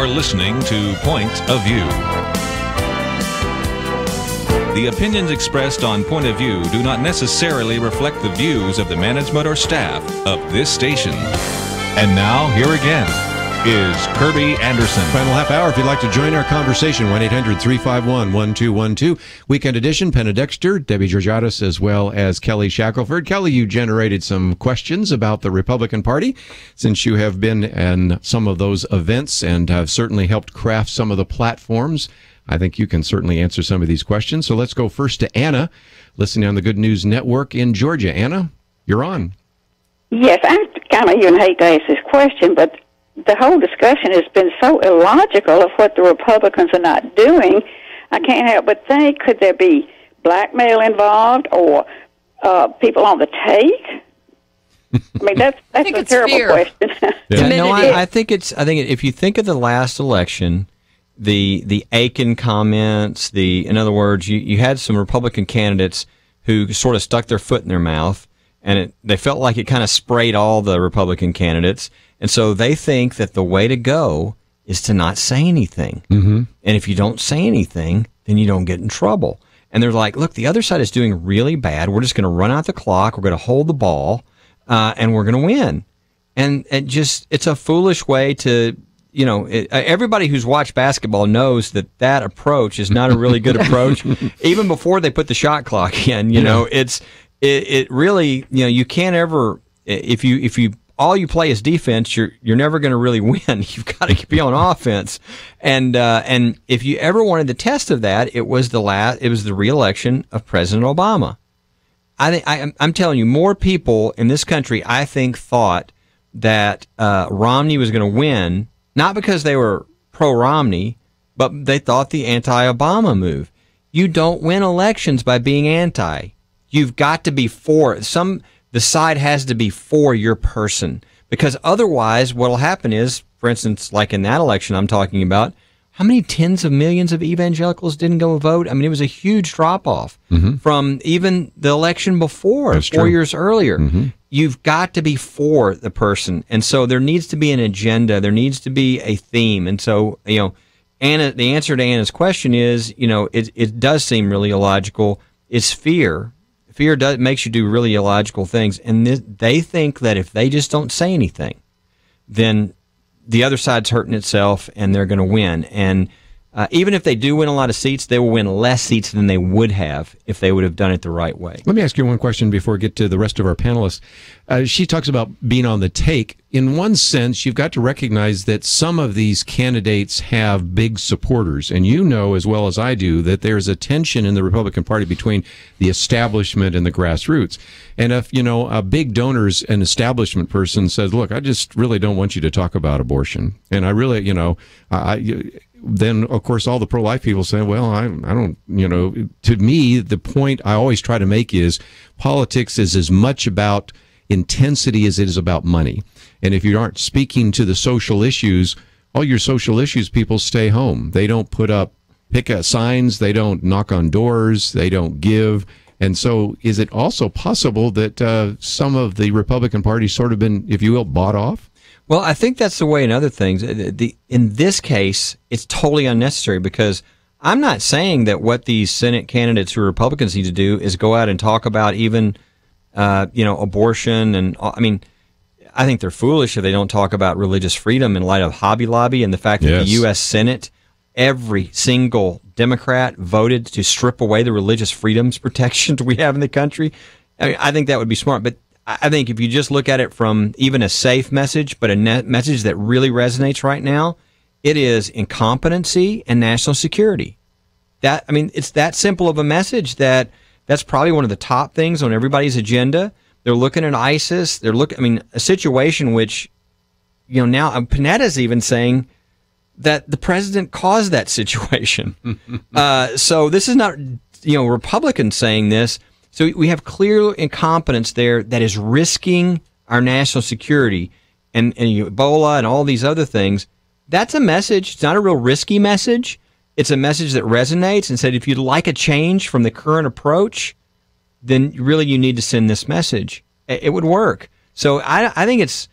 You're listening to Point of View. The opinions expressed on Point of View do not necessarily reflect the views of the management or staff of this station. And now, here again is Kerby Anderson. Final half hour. If you'd like to join our conversation, 1-800-351-1212. Weekend edition, Penna Dexter, Debbie Georgatos, as well as Kelly Shackelford. Kelly, you generated some questions about the Republican Party since you have been in some of those events and have certainly helped craft some of the platforms. I think you can certainly answer some of these questions. So let's go first to Anna, listening on the Good News Network in Georgia. Anna, you're on. Yes, I kind of even hate to ask this question, but the whole discussion has been so illogical of what the Republicans are not doing. I can't help but think, could there be blackmail involved or people on the take? I mean, that's a terrible question. I think if you think of the last election, the Aiken comments, in other words, you had some Republican candidates who sort of stuck their foot in their mouth, and they felt like it kind of sprayed all the Republican candidates. And so they think that the way to go is to not say anything. Mm-hmm. And if you don't say anything, then you don't get in trouble. And they're like, look, the other side is doing really bad. We're just going to run out the clock. We're going to hold the ball, and we're going to win. And it's a foolish way to, everybody who's watched basketball knows that approach is not a really good approach. Even before they put the shot clock in, it really, you can't ever, if you all you play is defense, you're never going to really win. You've got to be on offense. And if you ever wanted the test of that, it was the re-election of President Obama. I'm telling you, more people in this country, I think, thought that Romney was going to win, not because they were pro-Romney, but they thought the anti-Obama move. You don't win elections by being anti. You've got to be for the side has to be for your person, because otherwise what will happen is, for instance, like in that election I'm talking about, how many tens of millions of evangelicals didn't go vote? I mean, it was a huge drop-off from even the election before, That's 4 true. years earlier. Mm-hmm. You've got to be for the person. And so there needs to be an agenda. There needs to be a theme. And so, Anna, the answer to Anna's question is, it does seem really illogical. It's fear. Fear makes you do really illogical things. And they think that if they just don't say anything, then the other side's hurting itself and they're going to win. And even if they do win a lot of seats, they will win less seats than they would have if they would have done it the right way. Let me ask you one question before we get to the rest of our panelists. She talks about being on the take. In one sense, you've got to recognize that some of these candidates have big supporters. And you know as well as I do that there's a tension in the Republican Party between the establishment and the grassroots. And if, a big donor's an establishment person says, look, I just really don't want you to talk about abortion. And I really, then, of course, all the pro-life people say, well, I don't, to me, the point I always try to make is politics is as much about intensity as it is about money. And if you aren't speaking to the social issues, all your social issues people stay home. They don't put up signs. They don't knock on doors. They don't give. And so is it also possible that some of the Republican Party sort of been, if you will, bought off? Well, I think that's the way in other things. In this case, it's totally unnecessary, because I'm not saying that what these Senate candidates who are Republicans need to do is go out and talk about even, abortion. And I mean, I think they're foolish if they don't talk about religious freedom in light of Hobby Lobby and the fact that the U.S. Senate, every single Democrat voted to strip away the religious freedoms protections we have in the country. I mean, I think that would be smart, but I think if you just look at it from even a safe message, but a message that really resonates right now, it is incompetency and national security. It's that simple of a message that's probably one of the top things on everybody's agenda. They're looking at ISIS. A situation which, now Panetta's even saying that the president caused that situation. So this is not, Republicans saying this. So we have clear incompetence there that is risking our national security and Ebola and all these other things. That's a message. It's not a real risky message. It's a message that resonates and said, if you'd like a change from the current approach, then really you need to send this message. It would work. So I think it's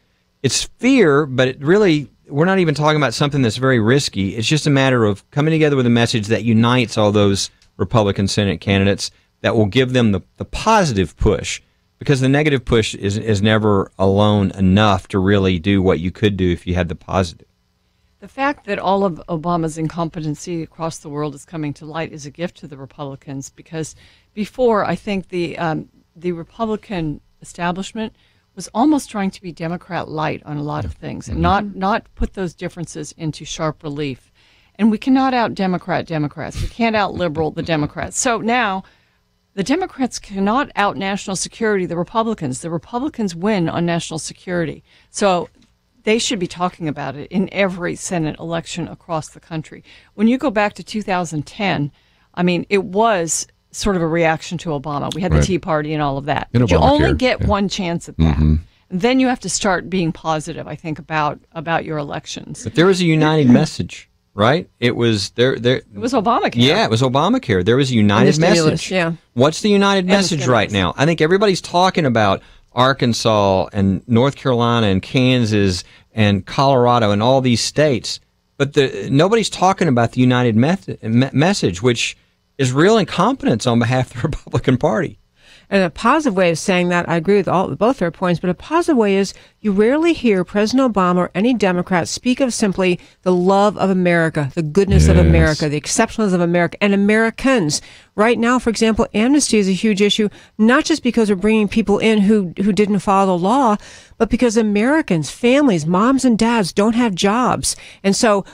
fear, but it really, we're not even talking about something that's very risky. It's just a matter of coming together with a message that unites all those Republican Senate candidates, that will give them the positive push, because the negative push is never alone enough to really do what you could do if you had the positive. The fact that all of Obama's incompetency across the world is coming to light is a gift to the Republicans, because before, I think the Republican establishment was almost trying to be Democrat light on a lot of things, and not put those differences into sharp relief. And we cannot out-Democrat Democrats. We can't out-liberal the Democrats. So now the Democrats cannot out-national security the Republicans. The Republicans win on national security. So they should be talking about it in every Senate election across the country. When you go back to 2010, I mean, it was sort of a reaction to Obama. We had the Tea Party and all of that. But you only get one chance at that. And then you have to start being positive, I think, about your elections. But there was a united message, right? It was there. It was Obamacare. Yeah, it was Obamacare. There was a united message. Yeah. What's the united message right now? I think everybody's talking about Arkansas and North Carolina and Kansas and Colorado and all these states, but nobody's talking about the united message, which is real incompetence on behalf of the Republican Party. And a positive way of saying that, I agree with both their points, but a positive way is you rarely hear President Obama or any Democrat speak of simply the love of America, the goodness of America, the exceptionalism of America, and Americans. Right now, for example, amnesty is a huge issue, not just because we're bringing people in who didn't follow the law, but because Americans, families, moms and dads don't have jobs. And so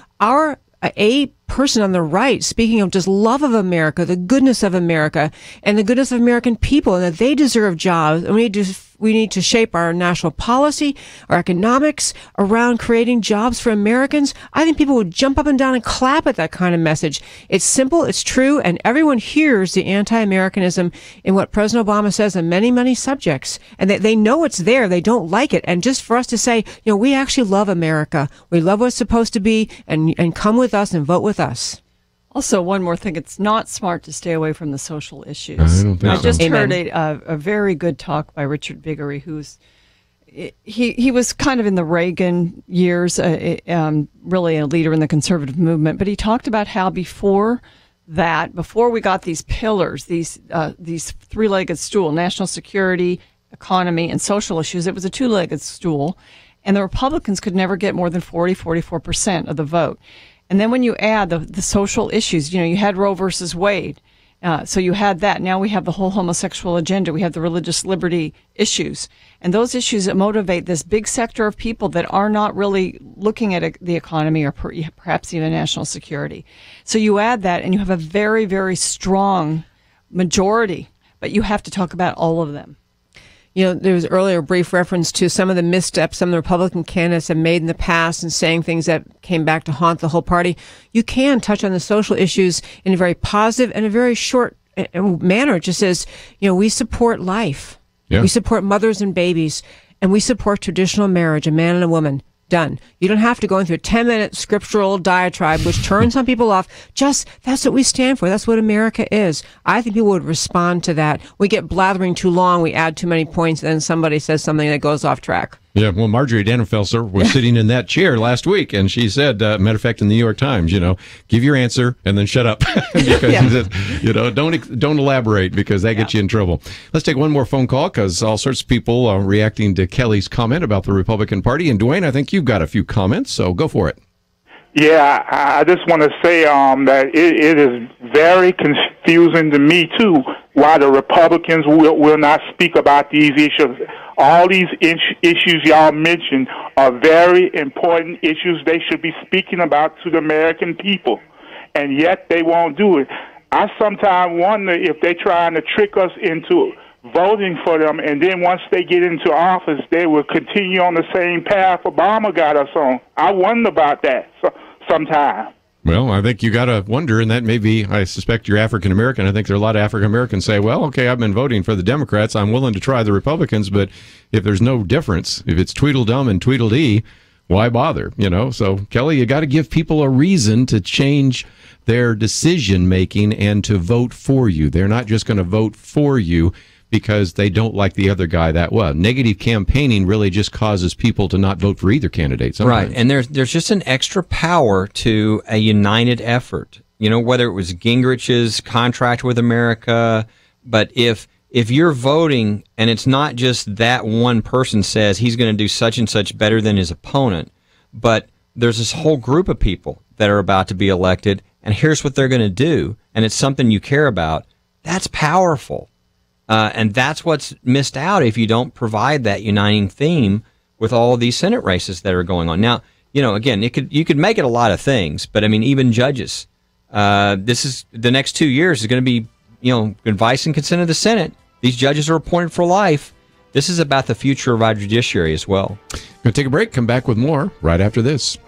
a person on the right speaking of just love of America, the goodness of America, and the goodness of American people, and that they deserve jobs, and we need to shape our national policy, our economics around creating jobs for Americans. I think people would jump up and down and clap at that kind of message. It's simple, it's true, and everyone hears the anti-Americanism in what President Obama says on many, many subjects, and they know it's there. They don't like it. And just for us to say, we actually love America. We love what it's supposed to be, and come with us and vote with us. Also, one more thing, it's not smart to stay away from the social issues. I just heard a very good talk by Richard Viguerie, he was kind of in the Reagan years, really a leader in the conservative movement, but he talked about how before we got these pillars, these three-legged stool, national security, economy, and social issues, it was a two-legged stool, and the Republicans could never get more than 44% of the vote. And then when you add the social issues, you had Roe versus Wade. So you had that. Now we have the whole homosexual agenda. We have the religious liberty issues. And those issues that motivate this big sector of people that are not really looking at the economy or perhaps even national security. So you add that and you have a very, very strong majority. But you have to talk about all of them. There was earlier a brief reference to some of the missteps some of the Republican candidates have made in the past and saying things that came back to haunt the whole party. You can touch on the social issues in a very positive and a very short manner. It just says, we support life. Yeah. We support mothers and babies, and we support traditional marriage, a man and a woman. Done. You don't have to go into a 10-minute scriptural diatribe, which turns some people off. That's what we stand for. That's what America is. I think people would respond to that. We get blathering too long. We add too many points, and then somebody says something that goes off track. Yeah, well, Marjorie Dannenfelser was sitting in that chair last week, and she said, matter of fact, in the New York Times, give your answer and then shut up. Because, don't elaborate, because that gets you in trouble. Let's take one more phone call, because all sorts of people are reacting to Kelly's comment about the Republican Party. And Dwayne, I think you've got a few comments, so go for it. Yeah, I just want to say that it is very confusing to me, too, why the Republicans will not speak about these issues. All these issues y'all mentioned are very important issues they should be speaking about to the American people, and yet they won't do it. I sometimes wonder if they're trying to trick us into voting for them, and then once they get into office, they will continue on the same path Obama got us on. I wonder about that sometimes. Well, I think you got to wonder, and that may be, I suspect you're African American. I think there are a lot of African Americans say, well, okay, I've been voting for the Democrats. I'm willing to try the Republicans, but if there's no difference, if it's Tweedledum and Tweedledee, why bother? So Kelly, you got to give people a reason to change their decision making and to vote for you. They're not just going to vote for you because they don't like the other guy that well. Negative campaigning really just causes people to not vote for either candidate sometimes. Right, and there's just an extra power to a united effort. You know, whether it was Gingrich's contract with America, but if you're voting and it's not just that one person says he's going to do such and such better than his opponent, but there's this whole group of people that are about to be elected, and here's what they're going to do, and it's something you care about, that's powerful. And that's what's missed out if you don't provide that uniting theme with all of these Senate races that are going on. Now, you know, again, you could make it a lot of things, but I mean, even judges. This is the next 2 years is going to be, you know, advice and consent of the Senate. These judges are appointed for life. This is about the future of our judiciary as well. Going to take a break. Come back with more right after this.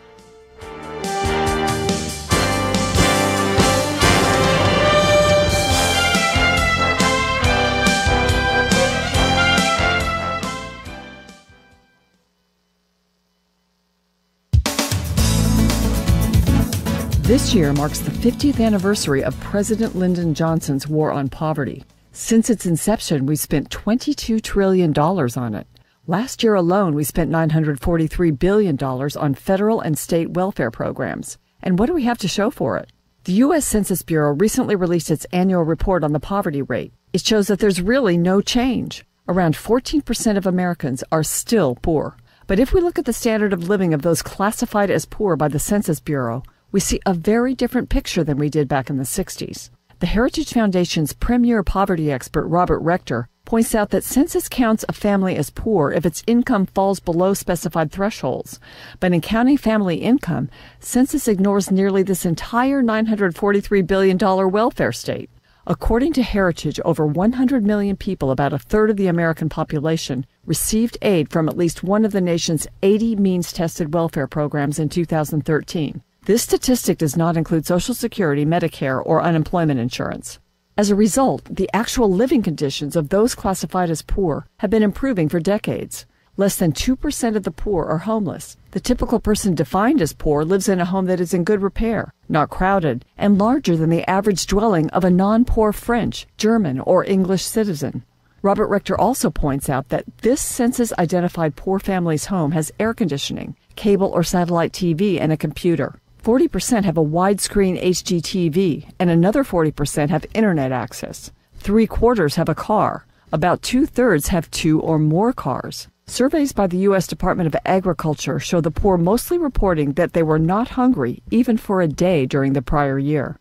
This year marks the 50th anniversary of President Lyndon Johnson's War on Poverty. Since its inception, we've spent $22 trillion on it. Last year alone, we spent $943 billion on federal and state welfare programs. And what do we have to show for it? The U.S. Census Bureau recently released its annual report on the poverty rate. It shows that there's really no change. Around 14% of Americans are still poor. But if we look at the standard of living of those classified as poor by the Census Bureau, we see a very different picture than we did back in the 60s. The Heritage Foundation's premier poverty expert, Robert Rector, points out that census counts a family as poor if its income falls below specified thresholds. But in counting family income, census ignores nearly this entire $943 billion welfare state. According to Heritage, over 100 million people, about a third of the American population, received aid from at least one of the nation's 80 means-tested welfare programs in 2013. This statistic does not include Social Security, Medicare, or unemployment insurance. As a result, the actual living conditions of those classified as poor have been improving for decades. Less than 2% of the poor are homeless. The typical person defined as poor lives in a home that is in good repair, not crowded, and larger than the average dwelling of a non-poor French, German, or English citizen. Robert Rector also points out that this census-identified poor family's home has air conditioning, cable or satellite TV, and a computer. 40% have a widescreen HDTV, and another 40% have internet access. 3/4 have a car. About 2/3 have 2 or more cars. Surveys by the U.S. Department of Agriculture show the poor mostly reporting that they were not hungry even for a day during the prior year.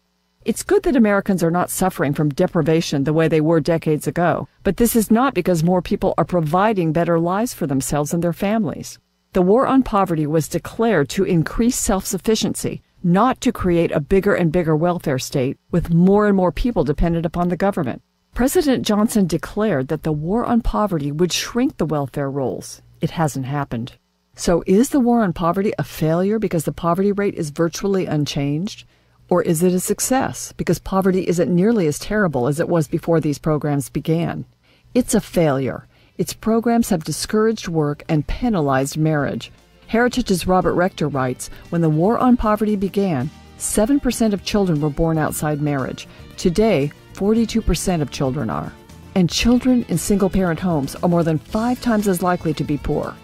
It's good that Americans are not suffering from deprivation the way they were decades ago, but this is not because more people are providing better lives for themselves and their families. The war on poverty was declared to increase self-sufficiency, not to create a bigger and bigger welfare state with more and more people dependent upon the government. President Johnson declared that the war on poverty would shrink the welfare rolls. It hasn't happened. So is the war on poverty a failure because the poverty rate is virtually unchanged? Or is it a success because poverty isn't nearly as terrible as it was before these programs began? It's a failure. Its programs have discouraged work and penalized marriage. Heritage's Robert Rector writes, when the war on poverty began, 7% of children were born outside marriage. Today, 42% of children are. And children in single-parent homes are more than 5 times as likely to be poor.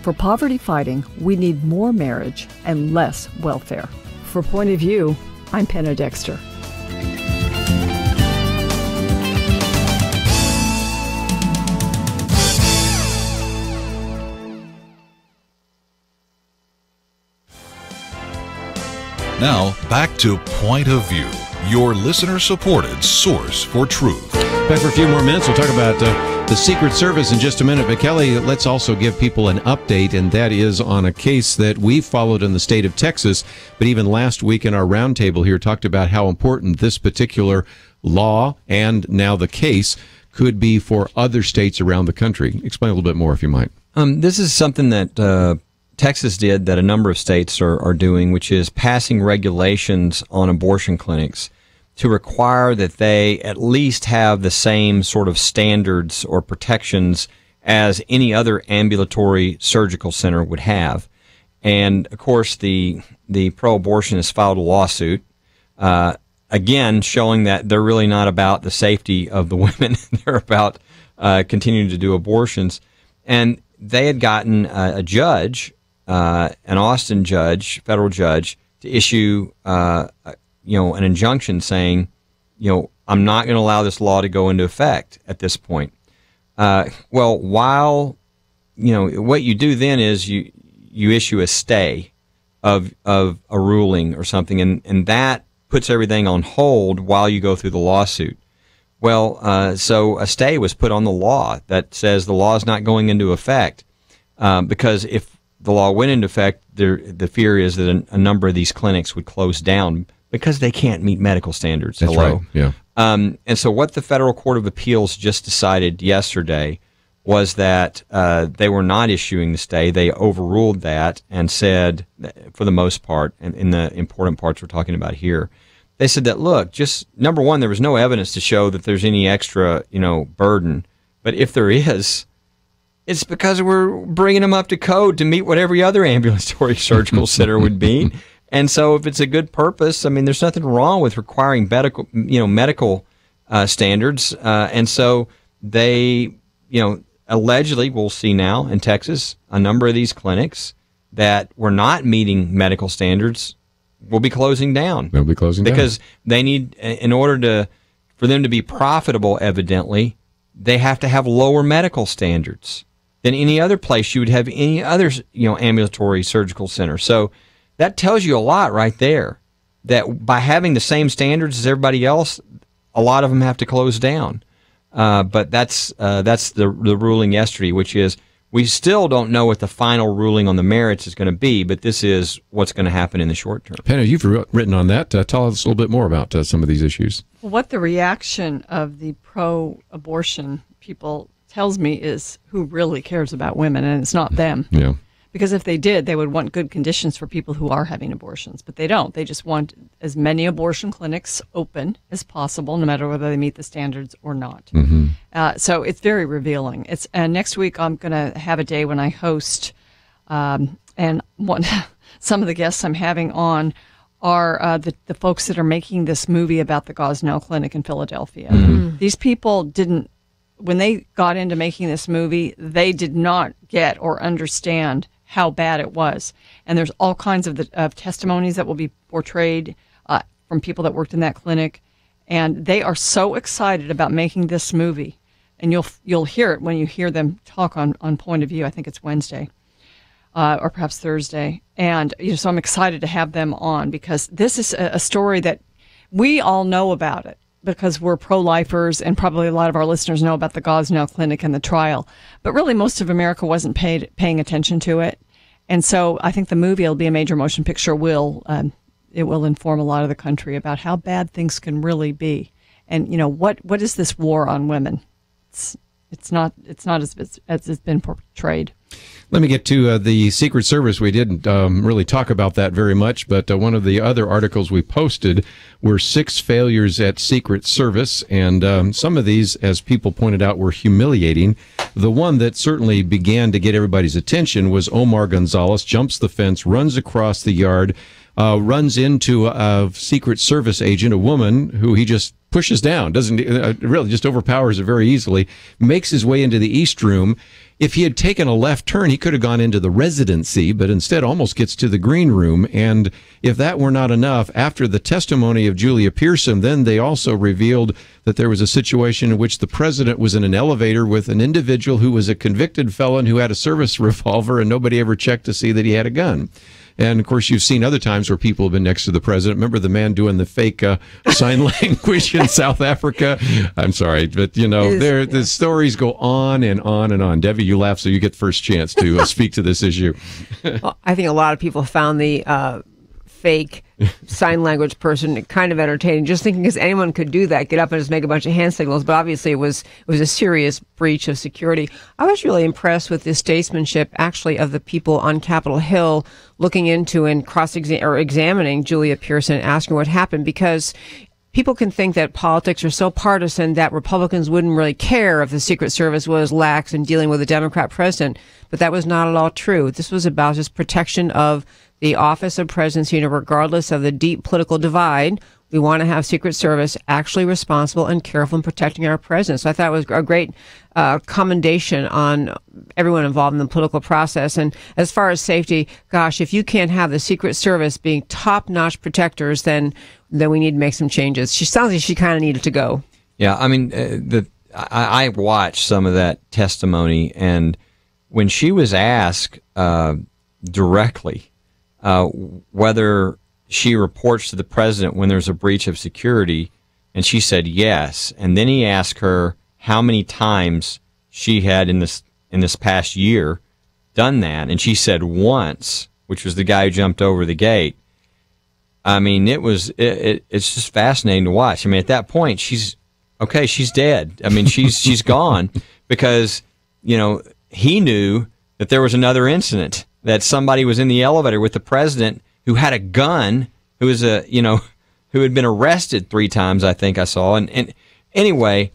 For poverty fighting, we need more marriage and less welfare. For Point of View, I'm Penna Dexter. Now, back to Point of View, your listener-supported source for truth. Back for a few more minutes. We'll talk about the Secret Service in just a minute. But Kelly, let's also give people an update, and that is on a case that we followed in the state of Texas. But even last week in our roundtable here, talked about how important this particular law and now the case could be for other states around the country. Explain a little bit more, if you might. This is something that Texas did that a number of states are doing, which is passing regulations on abortion clinics to require that they at least have the same sort of standards or protections as any other ambulatory surgical center would have. And, of course, the pro-abortionists filed a lawsuit again, showing that they're really not about the safety of the women. They're about continuing to do abortions. And they had gotten a judge, an Austin judge, federal judge, to issue, an injunction saying, I'm not going to allow this law to go into effect at this point. Well, while, what you do then is you issue a stay of a ruling or something, and that puts everything on hold while you go through the lawsuit. Well, so a stay was put on the law that says the law is not going into effect, because if the law went into effect, the fear is that a number of these clinics would close down because they can't meet medical standards. That's right. Yeah. And so what the Federal Court of Appeals just decided yesterday was that they were not issuing the stay. They overruled that and said, for the most part, and in the important parts we're talking about here, they said that, look, just number one, there was no evidence to show that there's any extra, burden. But if there is, it's because we're bringing them up to code to meet what every other ambulatory surgical center would be. And so if it's a good purpose, there's nothing wrong with requiring medical standards. And so they, allegedly, we'll see now in Texas, a number of these clinics that were not meeting medical standards will be closing down. They'll be closing because they need, in order for them to be profitable, evidently, they have to have lower medical standards than any other place you would have any other, ambulatory surgical center. So that tells you a lot right there, that by having the same standards as everybody else, a lot of them have to close down. But that's the ruling yesterday, which is we still don't know what the final ruling on the merits is going to be, but this is what's going to happen in the short term. Penna, you've written on that. Tell us a little bit more about some of these issues. What the reaction of the pro-abortion people tells me is who really cares about women, and it's not them. Yeah. Because if they did, they would want good conditions for people who are having abortions. But they don't. They just want as many abortion clinics open as possible, no matter whether they meet the standards or not. Mm-hmm. So it's very revealing. Next week I'm going to have a day when I host, and some of the guests I'm having on are the folks that are making this movie about the Gosnell Clinic in Philadelphia. Mm-hmm. These people didn't, when they got into making this movie, they did not get or understand how bad it was. And there's all kinds of testimonies that will be portrayed from people that worked in that clinic. And they are so excited about making this movie. And you'll hear it when you hear them talk on Point of View. I think it's Wednesday or perhaps Thursday. And so I'm excited to have them on, because this is a story that we all know about it, because we're pro-lifers, and probably a lot of our listeners know about the Gosnell Clinic and the trial. But really, most of America wasn't paying attention to it. And so I think the movie will be a major motion picture. It will inform a lot of the country about how bad things can really be. And, what is this war on women? It's not as it's been portrayed. Let me get to the Secret Service. We didn't really talk about that very much, but one of the other articles we posted were 6 failures at Secret Service, and some of these, as people pointed out, were humiliating. The one that certainly began to get everybody's attention was Omar Gonzalez jumps the fence, runs across the yard, runs into a Secret Service agent, a woman who he just pushes down, doesn't really, just overpowers it very easily, makes his way into the East Room. If he had taken a left turn, he could have gone into the residency, but instead almost gets to the green room. And if that were not enough, after the testimony of Julia Pearson, then they also revealed that there was a situation in which the president was in an elevator with an individual who was a convicted felon who had a service revolver, and nobody ever checked to see that he had a gun. And, of course, you've seen other times where people have been next to the president. Remember the man doing the fake sign language in South Africa? I'm sorry, but, the stories go on and on and on. Debbie, you laugh, so you get first chance to speak to this issue. Well, I think a lot of people found the fake sign language person kind of entertaining, just thinking because anyone could do that, get up and just make a bunch of hand signals. But obviously it was a serious breach of security. I was really impressed with the statesmanship, actually, of the people on Capitol Hill looking into and examining Julia Pearson, asking what happened, because people can think that politics are so partisan that Republicans wouldn't really care if the Secret Service was lax in dealing with a Democrat president, but that was not at all true. This was about just protection of the office of presidency, regardless of the deep political divide, We want to have Secret Service actually responsible and careful in protecting our president. So I thought it was a great commendation on everyone involved in the political process. And as far as safety, gosh, if you can't have the Secret Service being top-notch protectors, then we need to make some changes. She sounds like she kind of needed to go. Yeah, I mean, I watched some of that testimony, and when she was asked directly whether she reports to the president when there's a breach of security, and she said yes. And then he asked her how many times she had in this past year done that, and she said once, which was the guy who jumped over the gate. I mean, it's just fascinating to watch. I mean, at that point, she's dead. I mean, she's gone because, you know, he knew that there was another incident, that somebody was in the elevator with the president who had a gun, who was who had been arrested 3 times, I think I saw. And anyway,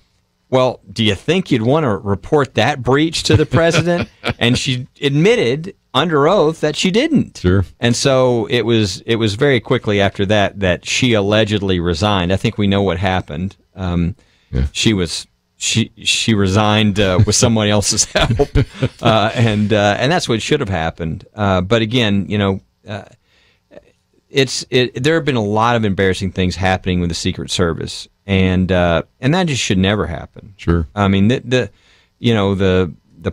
well, do you think you'd want to report that breach to the president? And she admitted under oath that she didn't. Sure. And so it was very quickly after that she allegedly resigned. I think we know what happened. She resigned with someone else's help, and that's what should have happened. But again, you know, there have been a lot of embarrassing things happening with the Secret Service, and that just should never happen. Sure. I mean, the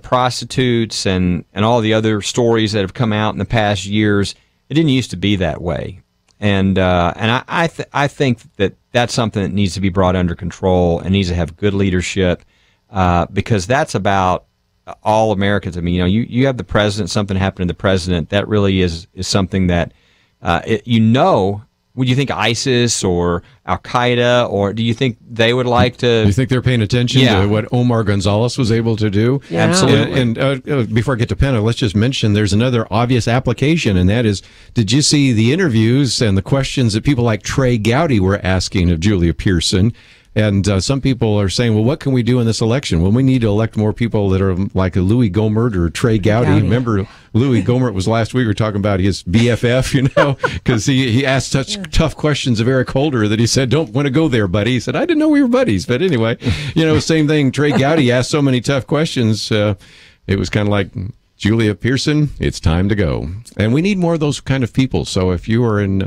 prostitutes and all the other stories that have come out in the past years, it didn't used to be that way. And I think that that's something that needs to be brought under control and needs to have good leadership, because that's about all Americans. I mean, you know, you have the president, something happened to the president, that really is something that, would you think ISIS or Al Qaeda, or do you think they would like to? Do you think they're paying attention to what Omar Gonzalez was able to do? Yeah. Absolutely. And before I get to Penna, let's just mention there's another obvious application, and that is, did you see the interviews and the questions that people like Trey Gowdy were asking of Julia Pearson? And some people are saying, well, what can we do in this election? Well, we need to elect more people that are like a Louis Gohmert or Trey Gowdy. Remember, Louis Gohmert was last week. We were talking about his BFF, you know, because he asked such tough questions of Eric Holder that he said, don't want to go there, buddy. He said, I didn't know we were buddies. But anyway, you know, same thing. Trey Gowdy asked so many tough questions. It was kind of like, Julia Pearson, it's time to go. And we need more of those kind of people. So if you are in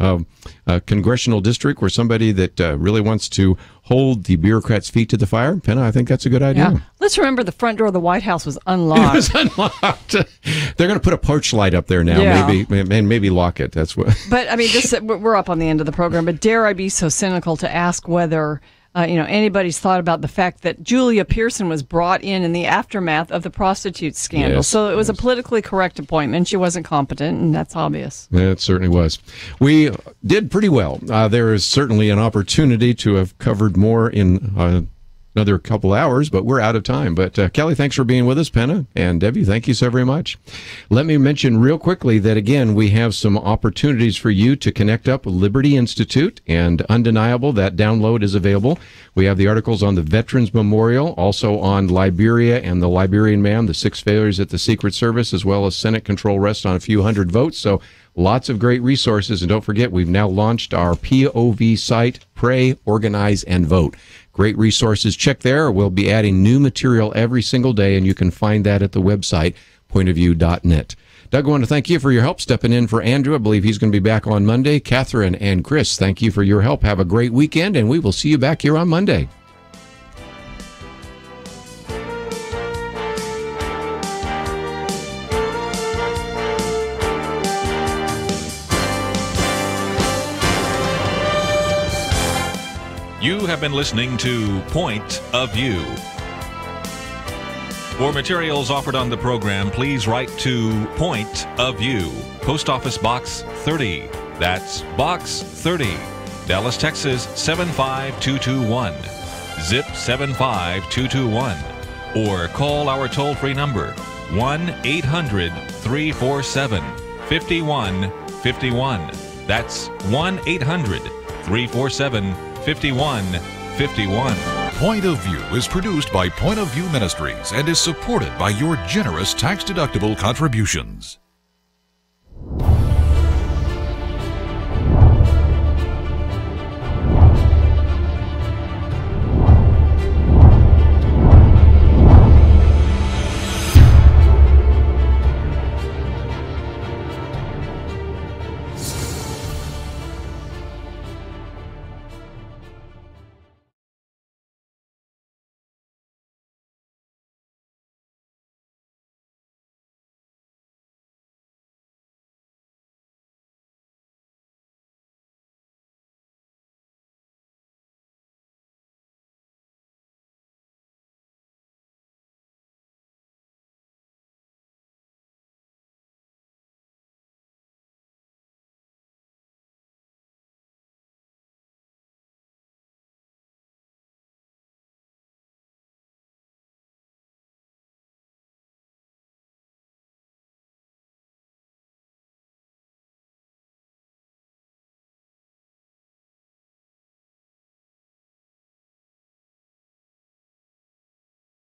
a congressional district where somebody that really wants to hold the bureaucrats' feet to the fire, Penna, I think that's a good idea. Yeah. Let's remember the front door of the White House was unlocked. It was unlocked. They're going to put a porch light up there now, maybe lock it. That's what. But I mean, we're up on the end of the program. But dare I be so cynical to ask whether anybody's thought about the fact that Julia Pearson was brought in the aftermath of the prostitute scandal. Yes, so it was a politically correct appointment. She wasn't competent, and that's obvious. Yeah, it certainly was. We did pretty well. There is certainly an opportunity to have covered more in another couple hours, but we're out of time. But Kelly, thanks for being with us. Penna and Debbie, thank you so very much. Let me mention real quickly that, again, we have some opportunities for you to connect up with Liberty Institute, and undeniable, that download is available. We have the articles on the Veterans Memorial, also on Liberia and the Liberian Man, the 6 failures at the Secret Service, as well as Senate control rests on a few hundred votes. So lots of great resources. And don't forget, we've now launched our POV site, Pray, Organize, and Vote. Great resources. Check there. We'll be adding new material every single day, and you can find that at the website, pointofview.net. Doug, I want to thank you for your help stepping in for Andrew. I believe he's going to be back on Monday. Catherine and Chris, thank you for your help. Have a great weekend, and we will see you back here on Monday. You have been listening to Point of View. For materials offered on the program, please write to Point of View, Post Office Box 30. That's Box 30, Dallas, Texas 75221. Zip 75221. Or call our toll-free number, 1-800-347-5151. That's 1-800-347-5151. Point of View is produced by Point of View Ministries and is supported by your generous tax-deductible contributions.